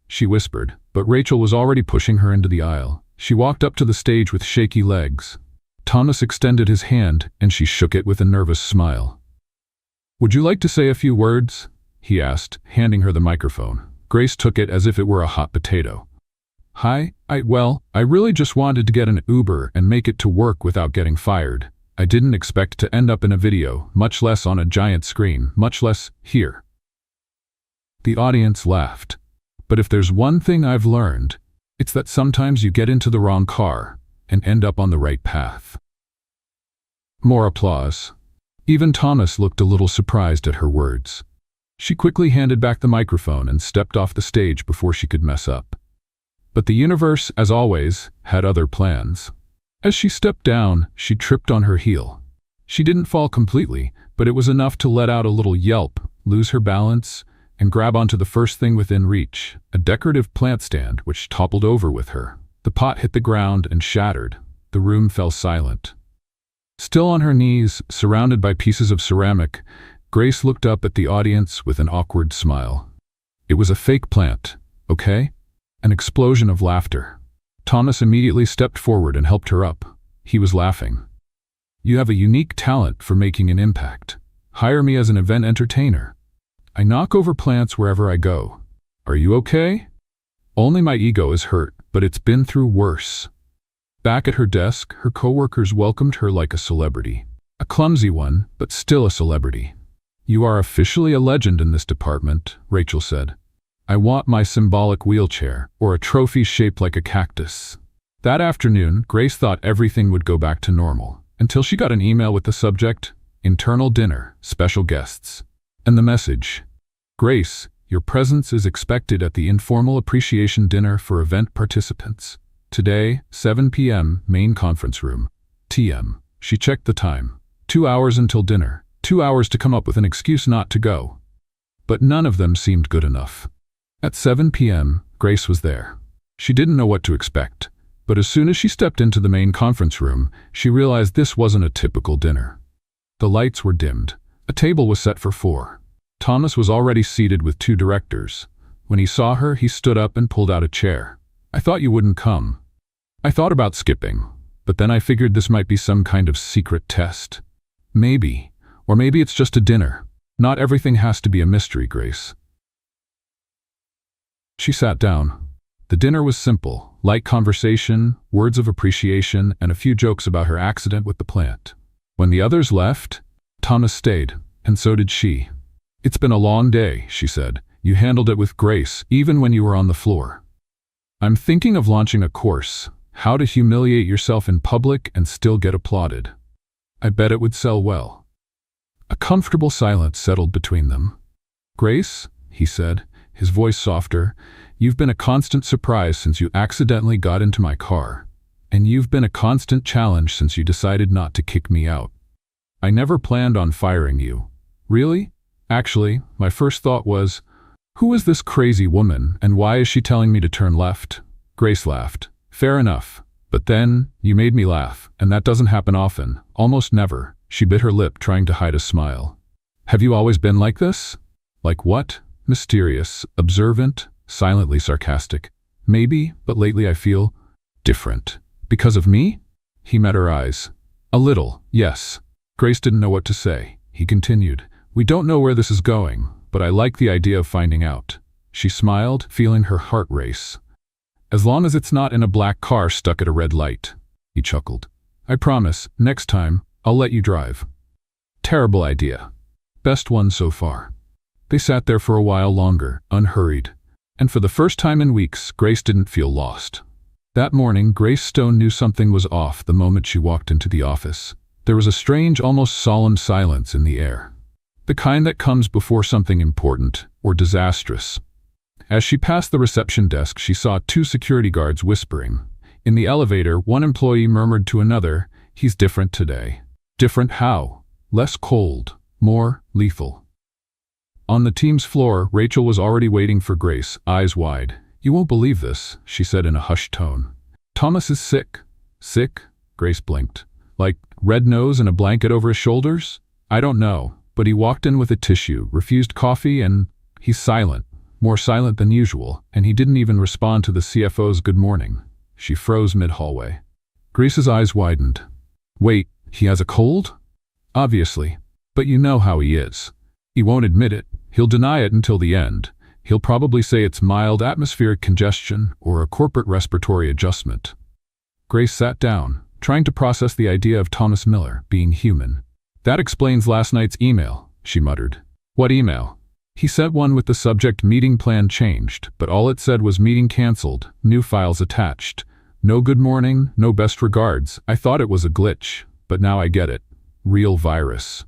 she whispered, but Rachel was already pushing her into the aisle. She walked up to the stage with shaky legs. Thomas extended his hand, and she shook it with a nervous smile. "Would you like to say a few words?" he asked, handing her the microphone. Grace took it as if it were a hot potato. "Hi, I really just wanted to get an Uber and make it to work without getting fired. I didn't expect to end up in a video, much less on a giant screen, much less here." The audience laughed. But if there's one thing I've learned, it's that sometimes you get into the wrong car and end up on the right path. More applause. Even Thomas looked a little surprised at her words. She quickly handed back the microphone and stepped off the stage before she could mess up. But the universe, as always, had other plans. As she stepped down, she tripped on her heel. She didn't fall completely, but it was enough to let out a little yelp, lose her balance, and grab onto the first thing within reach, a decorative plant stand which toppled over with her. The pot hit the ground and shattered. The room fell silent. Still on her knees, surrounded by pieces of ceramic, Grace looked up at the audience with an awkward smile. It was a fake plant, okay? An explosion of laughter. Thomas immediately stepped forward and helped her up. He was laughing. "You have a unique talent for making an impact. Hire me as an event entertainer. I knock over plants wherever I go. Are you okay?" "Only my ego is hurt, but it's been through worse." Back at her desk, her coworkers welcomed her like a celebrity. A clumsy one, but still a celebrity. "You are officially a legend in this department," Rachel said. "I want my symbolic wheelchair, or a trophy shaped like a cactus." That afternoon, Grace thought everything would go back to normal, until she got an email with the subject, "Internal dinner, special guests." And the message, "Grace, your presence is expected at the informal appreciation dinner for event participants. Today, 7 p.m., main conference room. TM. She checked the time. 2 hours until dinner. 2 hours to come up with an excuse not to go. But none of them seemed good enough. At 7 p.m., Grace was there. She didn't know what to expect, but as soon as she stepped into the main conference room, she realized this wasn't a typical dinner. The lights were dimmed. A table was set for 4. Thomas was already seated with 2 directors. When he saw her, he stood up and pulled out a chair. "I thought you wouldn't come." "I thought about skipping, but then I figured this might be some kind of secret test. Maybe. Or maybe it's just a dinner. Not everything has to be a mystery, Grace." She sat down. The dinner was simple, light conversation, words of appreciation, and a few jokes about her accident with the plant. When the others left, Thomas stayed, and so did she. "It's been a long day," she said. "You handled it with grace, even when you were on the floor. I'm thinking of launching a course, how to humiliate yourself in public and still get applauded. I bet it would sell well." A comfortable silence settled between them. "Grace," he said, his voice softer, "you've been a constant surprise since you accidentally got into my car. And you've been a constant challenge since you decided not to kick me out. I never planned on firing you." "Really? Actually, my first thought was, who is this crazy woman and why is she telling me to turn left?" Grace laughed. "Fair enough. But then, you made me laugh, and that doesn't happen often, almost never." She bit her lip, trying to hide a smile. "Have you always been like this?" "Like what?" "Mysterious, observant, silently sarcastic." "Maybe, but lately I feel different." "Because of me?" He met her eyes. "A little, yes." Grace didn't know what to say. He continued, "We don't know where this is going, but I like the idea of finding out." She smiled, feeling her heart race. "As long as it's not in a black car stuck at a red light." He chuckled. "I promise, next time, I'll let you drive." "Terrible idea. Best one so far." They sat there for a while longer, unhurried. And for the first time in weeks, Grace didn't feel lost. That morning, Grace Stone knew something was off the moment she walked into the office. There was a strange, almost solemn silence in the air. The kind that comes before something important or disastrous. As she passed the reception desk, she saw two security guards whispering. In the elevator, one employee murmured to another, "He's different today." Different how? Less cold, more lethal. On the team's floor, Rachel was already waiting for Grace, eyes wide. "You won't believe this," she said in a hushed tone. "Thomas is sick." "Sick?" Grace blinked. "Like, red nose and a blanket over his shoulders?" "I don't know, but he walked in with a tissue, refused coffee, and he's silent. More silent than usual, and he didn't even respond to the CFO's good morning." She froze mid-hallway. Grace's eyes widened. "Wait, he has a cold?" "Obviously. But you know how he is. He won't admit it. He'll deny it until the end. He'll probably say it's mild atmospheric congestion or a corporate respiratory adjustment." Grace sat down, trying to process the idea of Thomas Miller being human. "That explains last night's email," she muttered. "What email?" He sent one with the subject "Meeting plan changed," but all it said was "Meeting cancelled, new files attached. No good morning, no best regards. I thought it was a glitch, but now I get it. Real virus."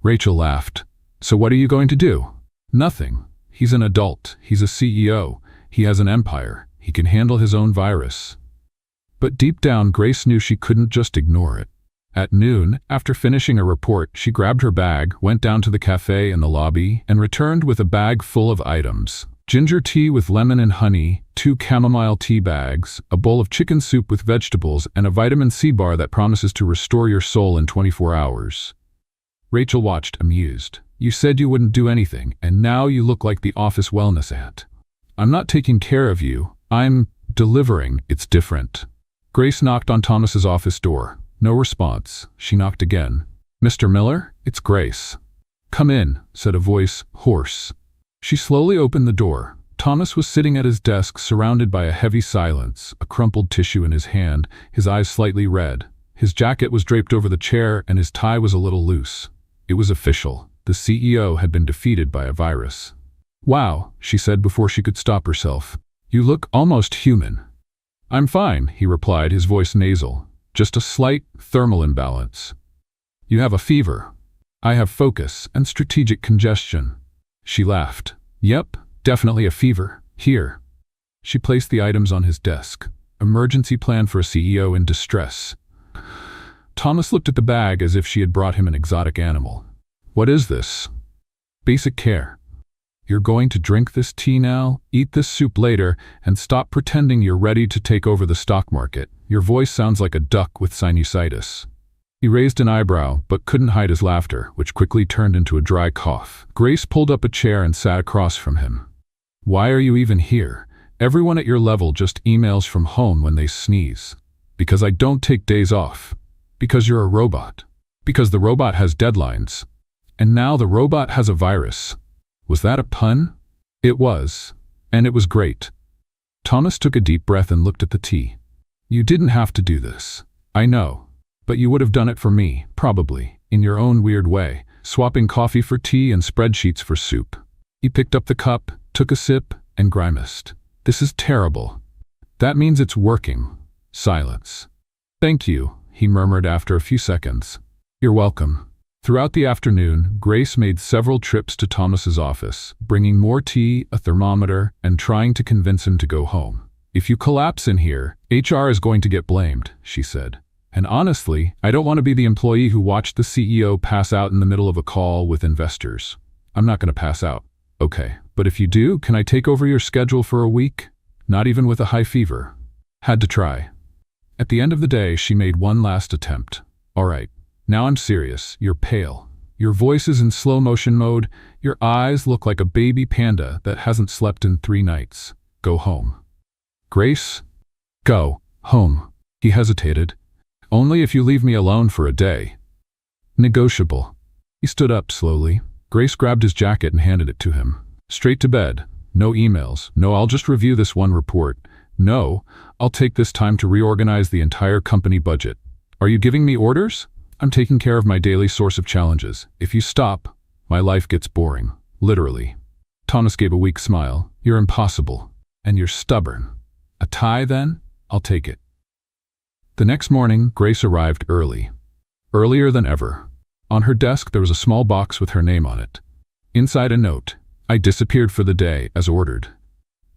Rachel laughed. "So what are you going to do?" "Nothing. He's an adult. He's a CEO. He has an empire. He can handle his own virus." But deep down, Grace knew she couldn't just ignore it. At noon, after finishing a report, she grabbed her bag, went down to the cafe in the lobby, and returned with a bag full of items. Ginger tea with lemon and honey, 2 chamomile tea bags, a bowl of chicken soup with vegetables, and a vitamin C bar that promises to restore your soul in 24 hours. Rachel watched, amused. "You said you wouldn't do anything, and now you look like the office wellness aunt." "I'm not taking care of you. I'm delivering. It's different." Grace knocked on Thomas's office door. No response. She knocked again. "Mr. Miller, it's Grace." "Come in," said a voice, hoarse. She slowly opened the door. Thomas was sitting at his desk, surrounded by a heavy silence, a crumpled tissue in his hand, his eyes slightly red. His jacket was draped over the chair, and his tie was a little loose. It was official. The CEO had been defeated by a virus. "Wow," she said before she could stop herself. "You look almost human." "I'm fine," he replied, his voice nasal. "Just a slight thermal imbalance." "You have a fever." "I have focus and strategic congestion." She laughed. "Yep, definitely a fever. Here." She placed the items on his desk. Emergency plan for a CEO in distress. Thomas looked at the bag as if she had brought him an exotic animal. "What is this?" "Basic care. You're going to drink this tea now, eat this soup later, and stop pretending you're ready to take over the stock market. Your voice sounds like a duck with sinusitis." He raised an eyebrow, but couldn't hide his laughter, which quickly turned into a dry cough. Grace pulled up a chair and sat across from him. "Why are you even here? Everyone at your level just emails from home when they sneeze." "Because I don't take days off." "Because you're a robot." "Because the robot has deadlines." "And now the robot has a virus." Was that a pun? It was. And it was great. Thomas took a deep breath and looked at the tea. You didn't have to do this. I know. But you would have done it for me, probably, in your own weird way, swapping coffee for tea and spreadsheets for soup. He picked up the cup, took a sip, and grimaced. This is terrible. That means it's working. Silence. Thank you, he murmured after a few seconds. You're welcome. Throughout the afternoon, Grace made several trips to Thomas's office, bringing more tea, a thermometer, and trying to convince him to go home. If you collapse in here, HR is going to get blamed, she said. And honestly, I don't want to be the employee who watched the CEO pass out in the middle of a call with investors. I'm not going to pass out. Okay, but if you do, can I take over your schedule for a week? Not even with a high fever. Had to try. At the end of the day, she made one last attempt. All right, now I'm serious. You're pale. Your voice is in slow motion mode. Your eyes look like a baby panda that hasn't slept in 3 nights. Go home. Grace? Go home. He hesitated. Only if you leave me alone for a day. Negotiable. He stood up slowly. Grace grabbed his jacket and handed it to him. Straight to bed. No emails. No, I'll just review this one report. No, I'll take this time to reorganize the entire company budget. Are you giving me orders? I'm taking care of my daily source of challenges. If you stop, my life gets boring. Literally. Thomas gave a weak smile. You're impossible. And you're stubborn. A tie, then? I'll take it. The next morning, Grace arrived early. Earlier than ever. On her desk, there was a small box with her name on it. Inside a note. I disappeared for the day, as ordered.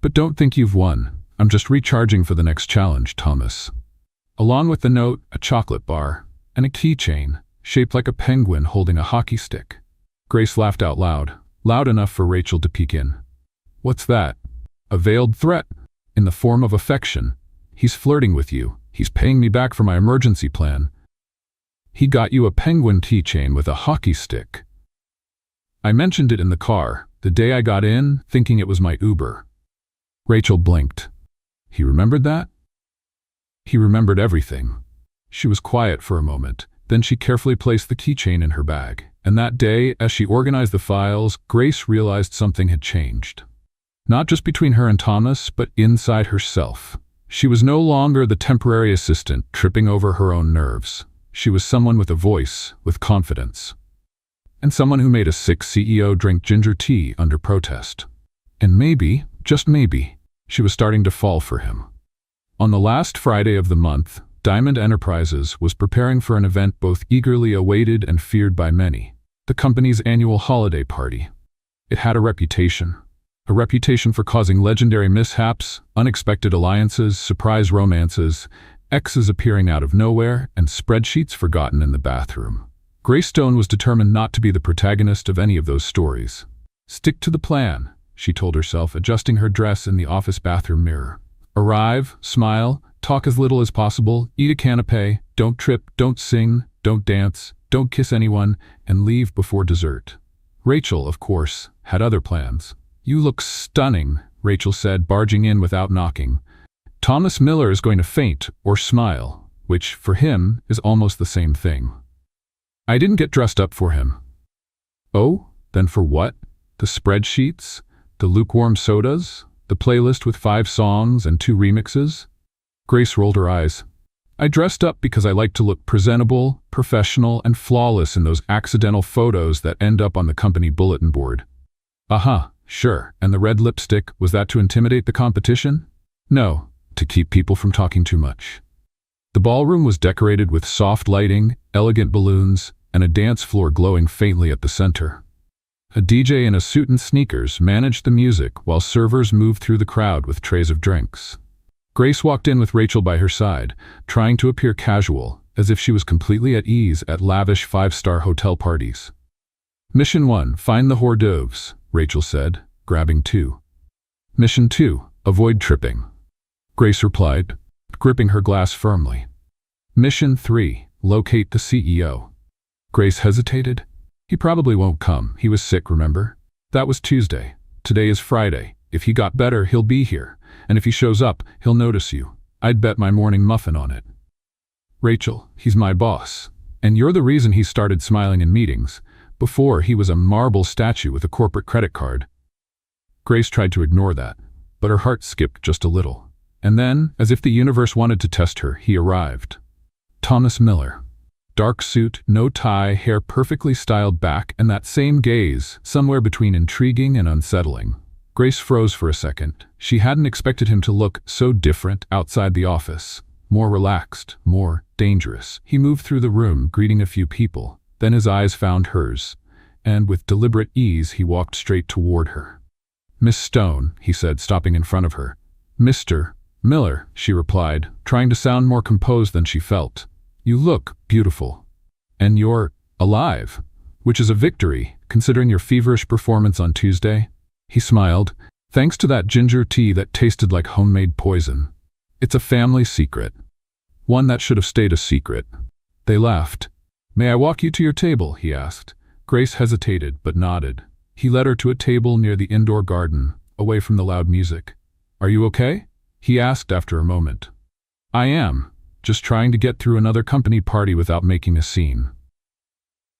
But don't think you've won. I'm just recharging for the next challenge, Thomas. Along with the note, a chocolate bar, and a keychain, shaped like a penguin holding a hockey stick. Grace laughed out loud, loud enough for Rachel to peek in. What's that? A veiled threat, in the form of affection. He's flirting with you. He's paying me back for my emergency plan. He got you a penguin keychain with a hockey stick. I mentioned it in the car, the day I got in, thinking it was my Uber. Rachel blinked. He remembered that? He remembered everything. She was quiet for a moment, then she carefully placed the keychain in her bag. And that day, as she organized the files, Grace realized something had changed. Not just between her and Thomas, but inside herself. She was no longer the temporary assistant tripping over her own nerves. She was someone with a voice, with confidence. And someone who made a sick CEO drink ginger tea under protest. And maybe, just maybe, she was starting to fall for him. On the last Friday of the month, Diamond Enterprises was preparing for an event both eagerly awaited and feared by many, the company's annual holiday party. It had a reputation for causing legendary mishaps, unexpected alliances, surprise romances, exes appearing out of nowhere, and spreadsheets forgotten in the bathroom. Grace Stone was determined not to be the protagonist of any of those stories. Stick to the plan, she told herself, adjusting her dress in the office bathroom mirror. Arrive, smile, talk as little as possible, eat a canapé, don't trip, don't sing, don't dance, don't kiss anyone, and leave before dessert. Rachel, of course, had other plans. You look stunning, Rachel said, barging in without knocking. Thomas Miller is going to faint or smile, which, for him, is almost the same thing. I didn't get dressed up for him. Oh, then for what? The spreadsheets? The lukewarm sodas? The playlist with 5 songs and 2 remixes? Grace rolled her eyes. I dressed up because I like to look presentable, professional, and flawless in those accidental photos that end up on the company bulletin board. Sure. And the red lipstick, was that to intimidate the competition? No, to keep people from talking too much. The ballroom was decorated with soft lighting, elegant balloons, and a dance floor glowing faintly at the center. A DJ in a suit and sneakers managed the music while servers moved through the crowd with trays of drinks. Grace walked in with Rachel by her side, trying to appear casual, as if she was completely at ease at lavish 5-star hotel parties. Mission 1, find the hors d'oeuvres, Rachel said, grabbing 2. Mission 2, avoid tripping. Grace replied, gripping her glass firmly. Mission 3, locate the CEO. Grace hesitated. He probably won't come. He was sick, remember? That was Tuesday. Today is Friday. If he got better, he'll be here. And if he shows up, he'll notice you. I'd bet my morning muffin on it. Rachel, he's my boss. And you're the reason he started smiling in meetings. Before, he was a marble statue with a corporate credit card. Grace tried to ignore that. but her heart skipped just a little. And then, as if the universe wanted to test her, he arrived. Thomas Miller. Dark suit, no tie, hair perfectly styled back, and that same gaze, somewhere between intriguing and unsettling. Grace froze for a second. She hadn't expected him to look so different outside the office. More relaxed, more dangerous. He moved through the room, greeting a few people. Then his eyes found hers, and with deliberate ease he walked straight toward her. "Miss Stone," he said, stopping in front of her. "Mr. Miller," she replied, trying to sound more composed than she felt. "You look beautiful. And you're alive, which is a victory, considering your feverish performance on Tuesday." He smiled. "Thanks to that ginger tea that tasted like homemade poison. It's a family secret. One that should have stayed a secret." They laughed. "May I walk you to your table?" he asked. Grace hesitated, but nodded. He led her to a table near the indoor garden, away from the loud music. "Are you okay?" he asked after a moment. "I am. Just trying to get through another company party without making a scene."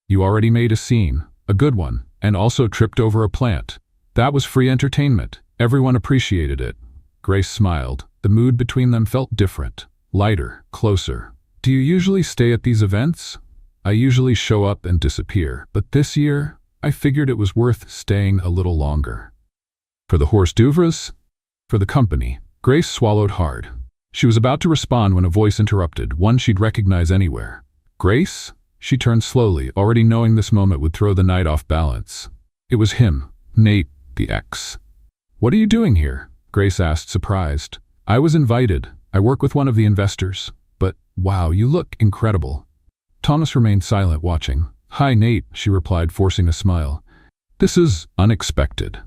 "You already made a scene, a good one, and also tripped over a plant. That was free entertainment. Everyone appreciated it." Grace smiled. The mood between them felt different, lighter, closer. "Do you usually stay at these events?" "I usually show up and disappear, but this year, I figured it was worth staying a little longer." "For the hors d'oeuvres?" "For the company." Grace swallowed hard. She was about to respond when a voice interrupted, one she'd recognize anywhere. "Grace?" She turned slowly, already knowing this moment would throw the night off balance. It was him, Nate, the ex. "What are you doing here?" Grace asked, surprised. "I was invited. I work with one of the investors. But, wow, you look incredible." Thomas remained silent, watching. "Hi, Nate," she replied, forcing a smile. "This is unexpected.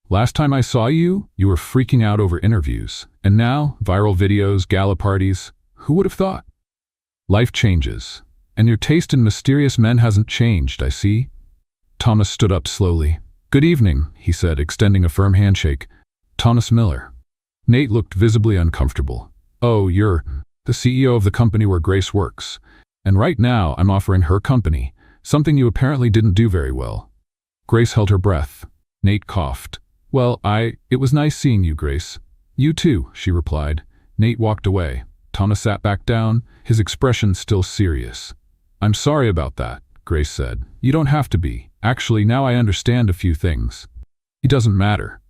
Last time I saw you, you were freaking out over interviews. And now, viral videos, gala parties. Who would have thought?" "Life changes. And your taste in mysterious men hasn't changed, I see." Thomas stood up slowly. "Good evening," he said, extending a firm handshake. "Thomas Miller." Nate looked visibly uncomfortable. "Oh, you're the CEO of the company where Grace works. And right now, I'm offering her company, something you apparently didn't do very well." Grace held her breath. Nate coughed. "Well, it was nice seeing you, Grace." "You too," she replied. Nate walked away. Thomas sat back down, his expression still serious. "I'm sorry about that," Grace said. "You don't have to be. Actually, now I understand a few things." "It doesn't matter."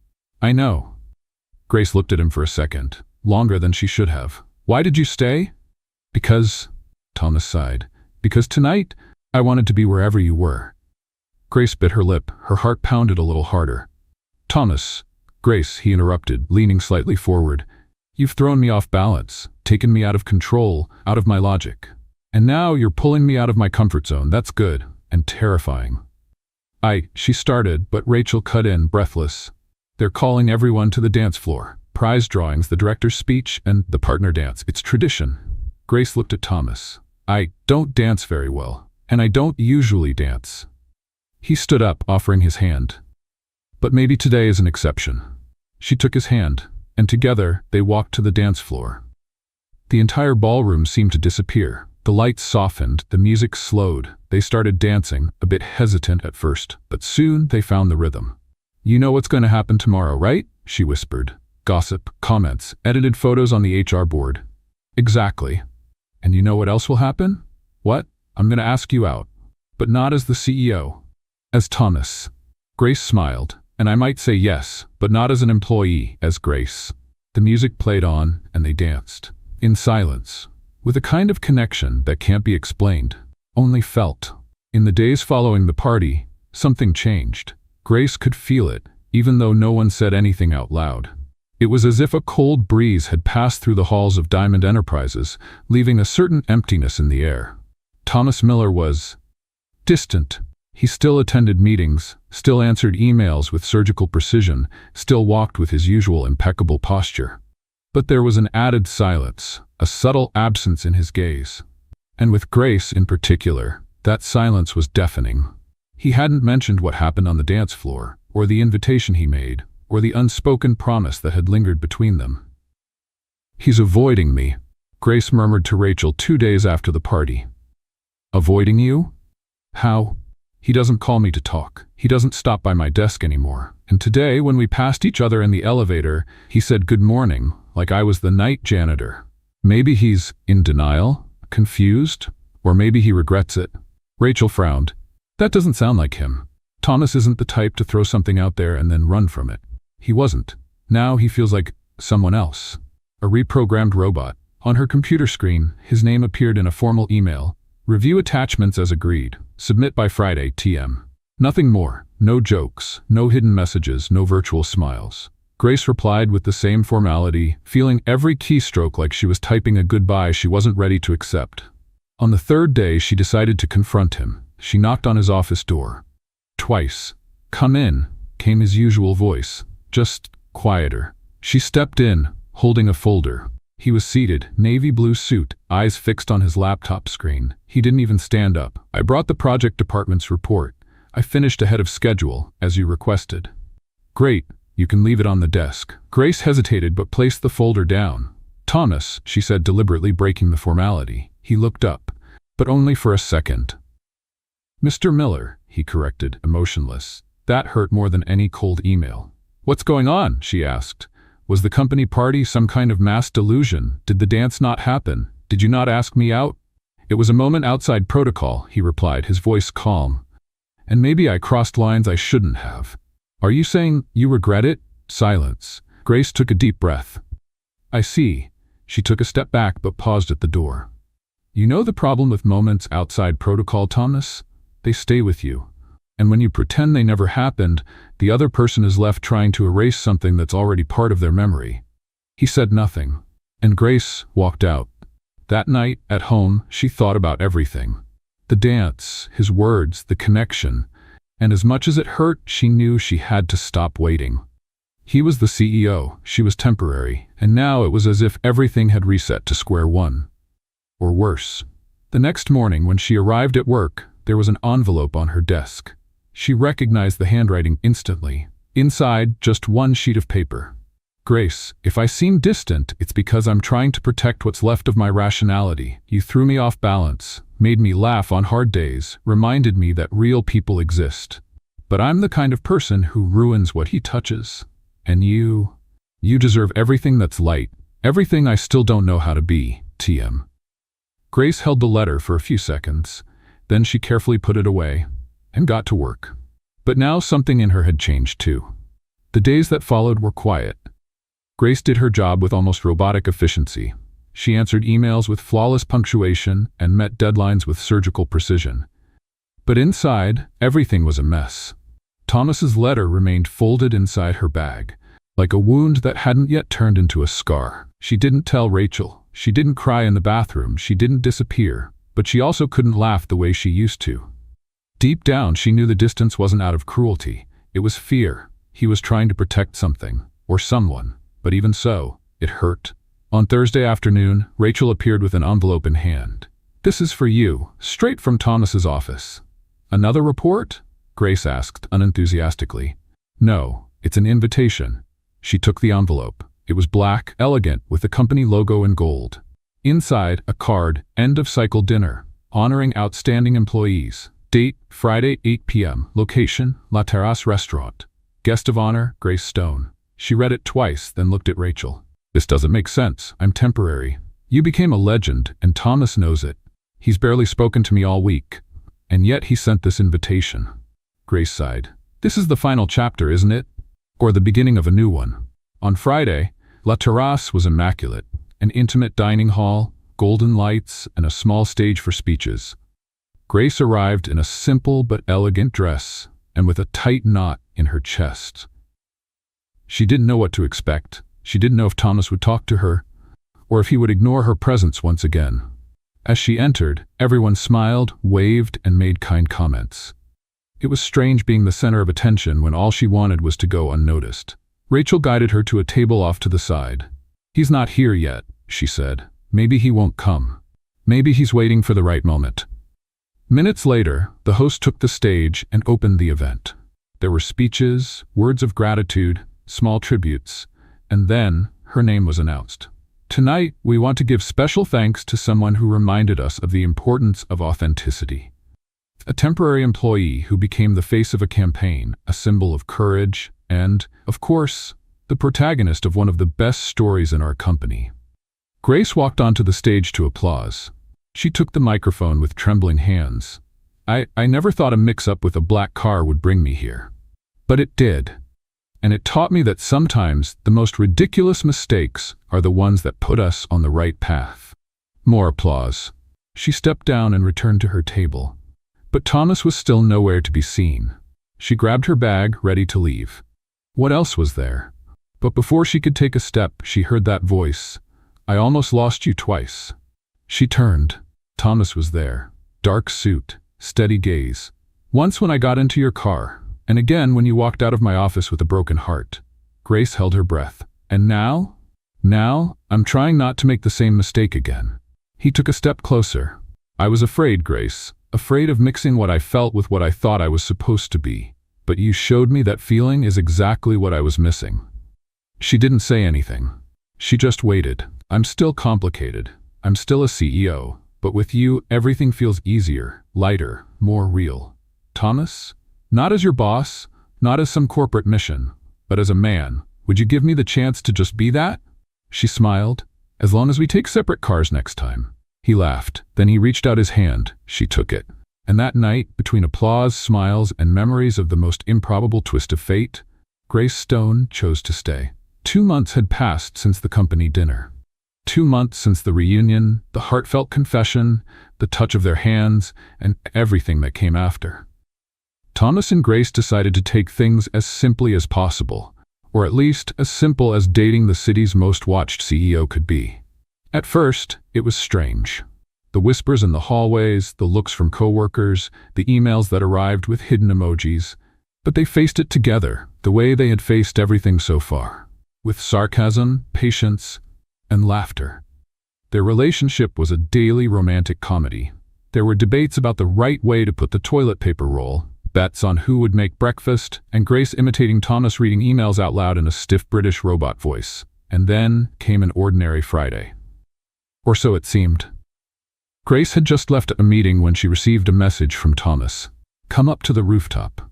"I know." Grace looked at him for a second, longer than she should have. "Why did you stay?" "Because," Thomas sighed, "because tonight, I wanted to be wherever you were." Grace bit her lip. Her heart pounded a little harder. "Thomas." "Grace," he interrupted, leaning slightly forward. "You've thrown me off balance, taken me out of control, out of my logic. And now you're pulling me out of my comfort zone. That's good, and terrifying." She started, but Rachel cut in, breathless. "They're calling everyone to the dance floor. Prize drawings, the director's speech, and the partner dance. It's tradition." Grace looked at Thomas. "I don't dance very well, and I don't usually dance." He stood up, offering his hand. "But maybe today is an exception." She took his hand, and together they walked to the dance floor. The entire ballroom seemed to disappear. The lights softened, the music slowed. They started dancing, a bit hesitant at first, but soon they found the rhythm. "You know what's going to happen tomorrow, right?" she whispered. "Gossip, comments, edited photos on the HR board." "Exactly. And you know what else will happen?" "What?" "I'm going to ask you out. But not as the CEO. As Thomas." Grace smiled. "And I might say yes, but not as an employee, as Grace." The music played on, and they danced. In silence. With a kind of connection that can't be explained, only felt. In the days following the party, something changed. Grace could feel it, even though no one said anything out loud. It was as if a cold breeze had passed through the halls of Diamond Enterprises, leaving a certain emptiness in the air. Thomas Miller was distant. He still attended meetings, still answered emails with surgical precision, still walked with his usual impeccable posture. But there was an added silence, a subtle absence in his gaze. And with Grace in particular, that silence was deafening. He hadn't mentioned what happened on the dance floor, or the invitation he made, or the unspoken promise that had lingered between them. "He's avoiding me," Grace murmured to Rachel 2 days after the party. "Avoiding you? How?" He doesn't call me to talk. He doesn't stop by my desk anymore. And today, when we passed each other in the elevator, he said good morning, like I was the night janitor. Maybe he's in denial, confused, or maybe he regrets it. Rachel frowned. That doesn't sound like him. Thomas isn't the type to throw something out there and then run from it. He wasn't. Now he feels like someone else. A reprogrammed robot. On her computer screen, his name appeared in a formal email. Review attachments as agreed. Submit by Friday, TM. Nothing more. No jokes, no hidden messages, no virtual smiles. Grace replied with the same formality, feeling every keystroke like she was typing a goodbye she wasn't ready to accept. On the third day, she decided to confront him. She knocked on his office door. Twice. Come in, came his usual voice, just quieter. She stepped in, holding a folder. He was seated, navy blue suit, eyes fixed on his laptop screen. He didn't even stand up. I brought the project department's report. I finished ahead of schedule, as you requested. Great, you can leave it on the desk. Grace hesitated but placed the folder down. Thomas, she said, deliberately breaking the formality. He looked up, but only for a second. Mr. Miller, he corrected, emotionless. That hurt more than any cold email. What's going on? She asked. Was the company party some kind of mass delusion? Did the dance not happen? Did you not ask me out? It was a moment outside protocol, he replied, his voice calm. And maybe I crossed lines I shouldn't have. Are you saying you regret it? Silence. Grace took a deep breath. I see. She took a step back but paused at the door. You know the problem with moments outside protocol, Thomas? They stay with you. And when you pretend they never happened, the other person is left trying to erase something that's already part of their memory. He said nothing, and Grace walked out. That night, at home, she thought about everything. The dance, his words, the connection, and as much as it hurt, she knew she had to stop waiting. He was the CEO, she was temporary, and now it was as if everything had reset to square one. Or worse. The next morning, when she arrived at work, there was an envelope on her desk. She recognized the handwriting instantly. Inside, just one sheet of paper. Grace, if I seem distant, it's because I'm trying to protect what's left of my rationality. You threw me off balance, made me laugh on hard days, reminded me that real people exist. But I'm the kind of person who ruins what he touches. And you deserve everything that's light, everything I still don't know how to be, TM. Grace held the letter for a few seconds. Then she carefully put it away and got to work. But now something in her had changed too. The days that followed were quiet. Grace did her job with almost robotic efficiency. She answered emails with flawless punctuation and met deadlines with surgical precision. But inside, everything was a mess. Thomas's letter remained folded inside her bag, like a wound that hadn't yet turned into a scar. She didn't tell Rachel. She didn't cry in the bathroom. She didn't disappear. But she also couldn't laugh the way she used to. Deep down, she knew the distance wasn't out of cruelty. It was fear. He was trying to protect something, or someone. But even so, it hurt. On Thursday afternoon, Rachel appeared with an envelope in hand. This is for you, straight from Thomas's office. Another report? Grace asked, unenthusiastically. No, it's an invitation. She took the envelope. It was black, elegant, with the company logo in gold. Inside, a card, end-of-cycle dinner, honoring outstanding employees. Date, Friday, 8 p.m. Location, La Terrace Restaurant. Guest of honor, Grace Stone. She read it twice, then looked at Rachel. This doesn't make sense. I'm temporary. You became a legend, and Thomas knows it. He's barely spoken to me all week. And yet he sent this invitation. Grace sighed. This is the final chapter, isn't it? Or the beginning of a new one. On Friday, La Terrace was immaculate. An intimate dining hall, golden lights, and a small stage for speeches. Grace arrived in a simple but elegant dress, and with a tight knot in her chest. She didn't know what to expect. She didn't know if Thomas would talk to her, or if he would ignore her presence once again. As she entered, everyone smiled, waved, and made kind comments. It was strange being the center of attention when all she wanted was to go unnoticed. Rachel guided her to a table off to the side. He's not here yet, she said. Maybe he won't come. Maybe he's waiting for the right moment. Minutes later, the host took the stage and opened the event. There were speeches, words of gratitude, small tributes, and then her name was announced. Tonight, we want to give special thanks to someone who reminded us of the importance of authenticity. A temporary employee who became the face of a campaign, a symbol of courage, and, of course, the protagonist of one of the best stories in our company. Grace walked onto the stage to applause. She took the microphone with trembling hands. I never thought a mix-up with a black car would bring me here. But it did. And it taught me that sometimes the most ridiculous mistakes are the ones that put us on the right path. More applause. She stepped down and returned to her table. But Thomas was still nowhere to be seen. She grabbed her bag, ready to leave. What else was there? But before she could take a step, she heard that voice. I almost lost you twice. She turned. Thomas was there. Dark suit, steady gaze. Once when I got into your car, and again when you walked out of my office with a broken heart. Grace held her breath. And now? Now, I'm trying not to make the same mistake again. He took a step closer. I was afraid, Grace. Afraid of mixing what I felt with what I thought I was supposed to be. But you showed me that feeling is exactly what I was missing. She didn't say anything. She just waited. I'm still complicated. I'm still a CEO. But with you, everything feels easier, lighter, more real. Thomas? Not as your boss, not as some corporate mission, but as a man. Would you give me the chance to just be that? She smiled. As long as we take separate cars next time. He laughed. Then he reached out his hand. She took it. And that night, between applause, smiles, and memories of the most improbable twist of fate, Grace Stone chose to stay. 2 months had passed since the company dinner. 2 months since the reunion, the heartfelt confession, the touch of their hands, and everything that came after. Thomas and Grace decided to take things as simply as possible, or at least as simple as dating the city's most watched CEO could be. At first, it was strange. The whispers in the hallways, the looks from coworkers, the emails that arrived with hidden emojis. But they faced it together, the way they had faced everything so far, with sarcasm, patience, and laughter. Their relationship was a daily romantic comedy. There were debates about the right way to put the toilet paper roll, bets on who would make breakfast, and Grace imitating Thomas reading emails out loud in a stiff British robot voice. And then came an ordinary Friday. Or so it seemed. Grace had just left a meeting when she received a message from Thomas. Come up to the rooftop.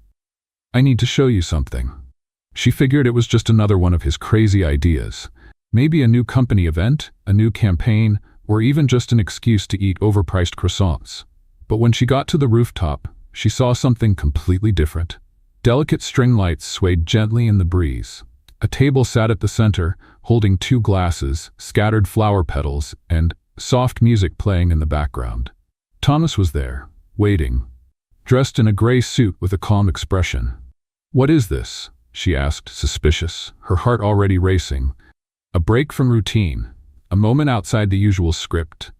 I need to show you something. She figured it was just another one of his crazy ideas. Maybe a new company event, a new campaign, or even just an excuse to eat overpriced croissants. But when she got to the rooftop, she saw something completely different. Delicate string lights swayed gently in the breeze. A table sat at the center, holding 2 glasses, scattered flower petals, and soft music playing in the background. Thomas was there, waiting, dressed in a gray suit with a calm expression. What is this? She asked, suspicious, her heart already racing. A break from routine, a moment outside the usual script.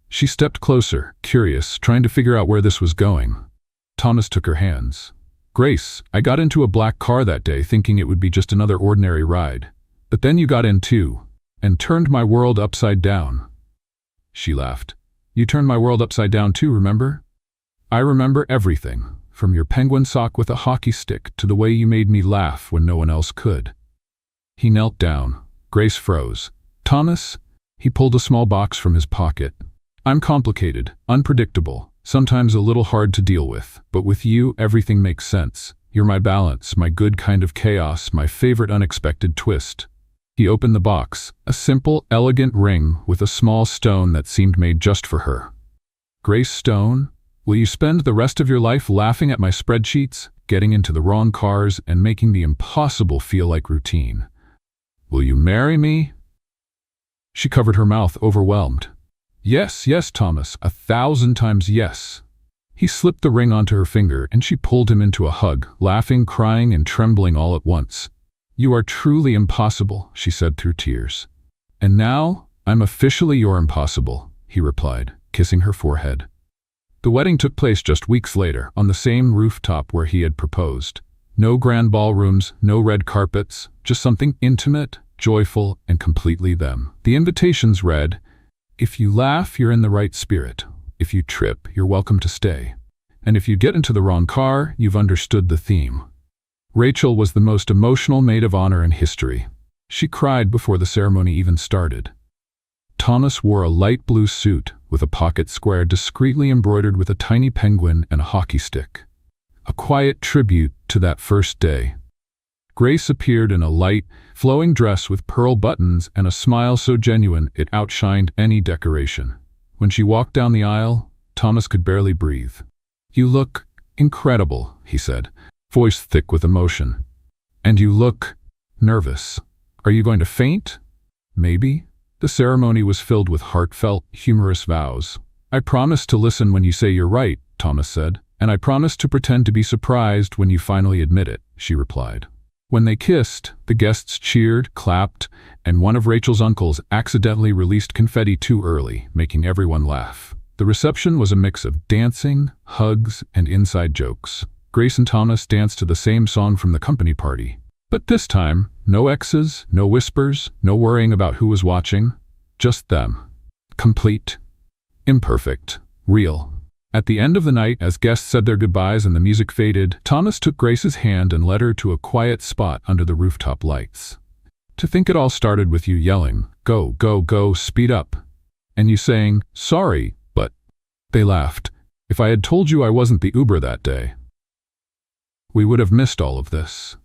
She stepped closer, curious, trying to figure out where this was going. Thomas took her hands. Grace, I got into a black car that day thinking it would be just another ordinary ride. But then you got in too, and turned my world upside down. She laughed. You turned my world upside down too, remember? I remember everything, from your penguin sock with a hockey stick to the way you made me laugh when no one else could. He knelt down. Grace froze. Thomas? He pulled a small box from his pocket. I'm complicated, unpredictable, sometimes a little hard to deal with, but with you, everything makes sense. You're my balance, my good kind of chaos, my favorite unexpected twist. He opened the box, a simple, elegant ring with a small stone that seemed made just for her. Grace Stone, will you spend the rest of your life laughing at my spreadsheets, getting into the wrong cars, and making the impossible feel like routine? Will you marry me? She covered her mouth, overwhelmed. Yes, yes, Thomas, 1,000 times yes. He slipped the ring onto her finger, and she pulled him into a hug, laughing, crying, and trembling all at once. You are truly impossible, she said through tears. And now, I'm officially your impossible, he replied, kissing her forehead. The wedding took place just weeks later, on the same rooftop where he had proposed. No grand ballrooms, no red carpets, just something intimate, joyful, and completely them. The invitations read, if you laugh, you're in the right spirit. If you trip, you're welcome to stay. And if you get into the wrong car, you've understood the theme. Rachel was the most emotional maid of honor in history. She cried before the ceremony even started. Thomas wore a light blue suit with a pocket square discreetly embroidered with a tiny penguin and a hockey stick. A quiet tribute to that first day. Grace appeared in a light, flowing dress with pearl buttons and a smile so genuine it outshined any decoration. When she walked down the aisle, Thomas could barely breathe. "You look incredible," he said, voice thick with emotion. "And you look nervous. Are you going to faint? Maybe?" The ceremony was filled with heartfelt, humorous vows. "I promise to listen when you say you're right," Thomas said, "and I promise to pretend to be surprised when you finally admit it," she replied. When they kissed, the guests cheered, clapped, and one of Rachel's uncles accidentally released confetti too early, making everyone laugh. The reception was a mix of dancing, hugs, and inside jokes. Grace and Thomas danced to the same song from the company party. But this time, no exes, no whispers, no worrying about who was watching. Just them. Complete. Imperfect. Real. At the end of the night, as guests said their goodbyes and the music faded, Thomas took Grace's hand and led her to a quiet spot under the rooftop lights. "To think it all started with you yelling, 'Go, go, go, speed up,' and you saying, 'Sorry, but—'" They laughed. "If I had told you I wasn't the Uber that day, we would have missed all of this."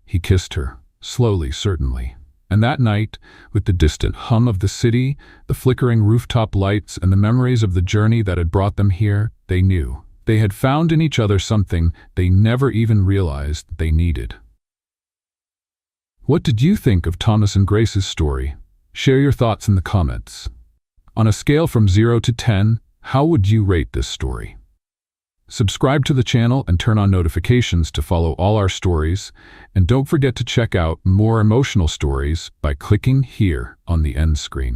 He kissed her, slowly, certainly. And that night, with the distant hum of the city, the flickering rooftop lights, and the memories of the journey that had brought them here, they knew. They had found in each other something they never even realized they needed. What did you think of Thomas and Grace's story? Share your thoughts in the comments. On a scale from 0 to 10, how would you rate this story? Subscribe to the channel and turn on notifications to follow all our stories, and don't forget to check out more emotional stories by clicking here on the end screen.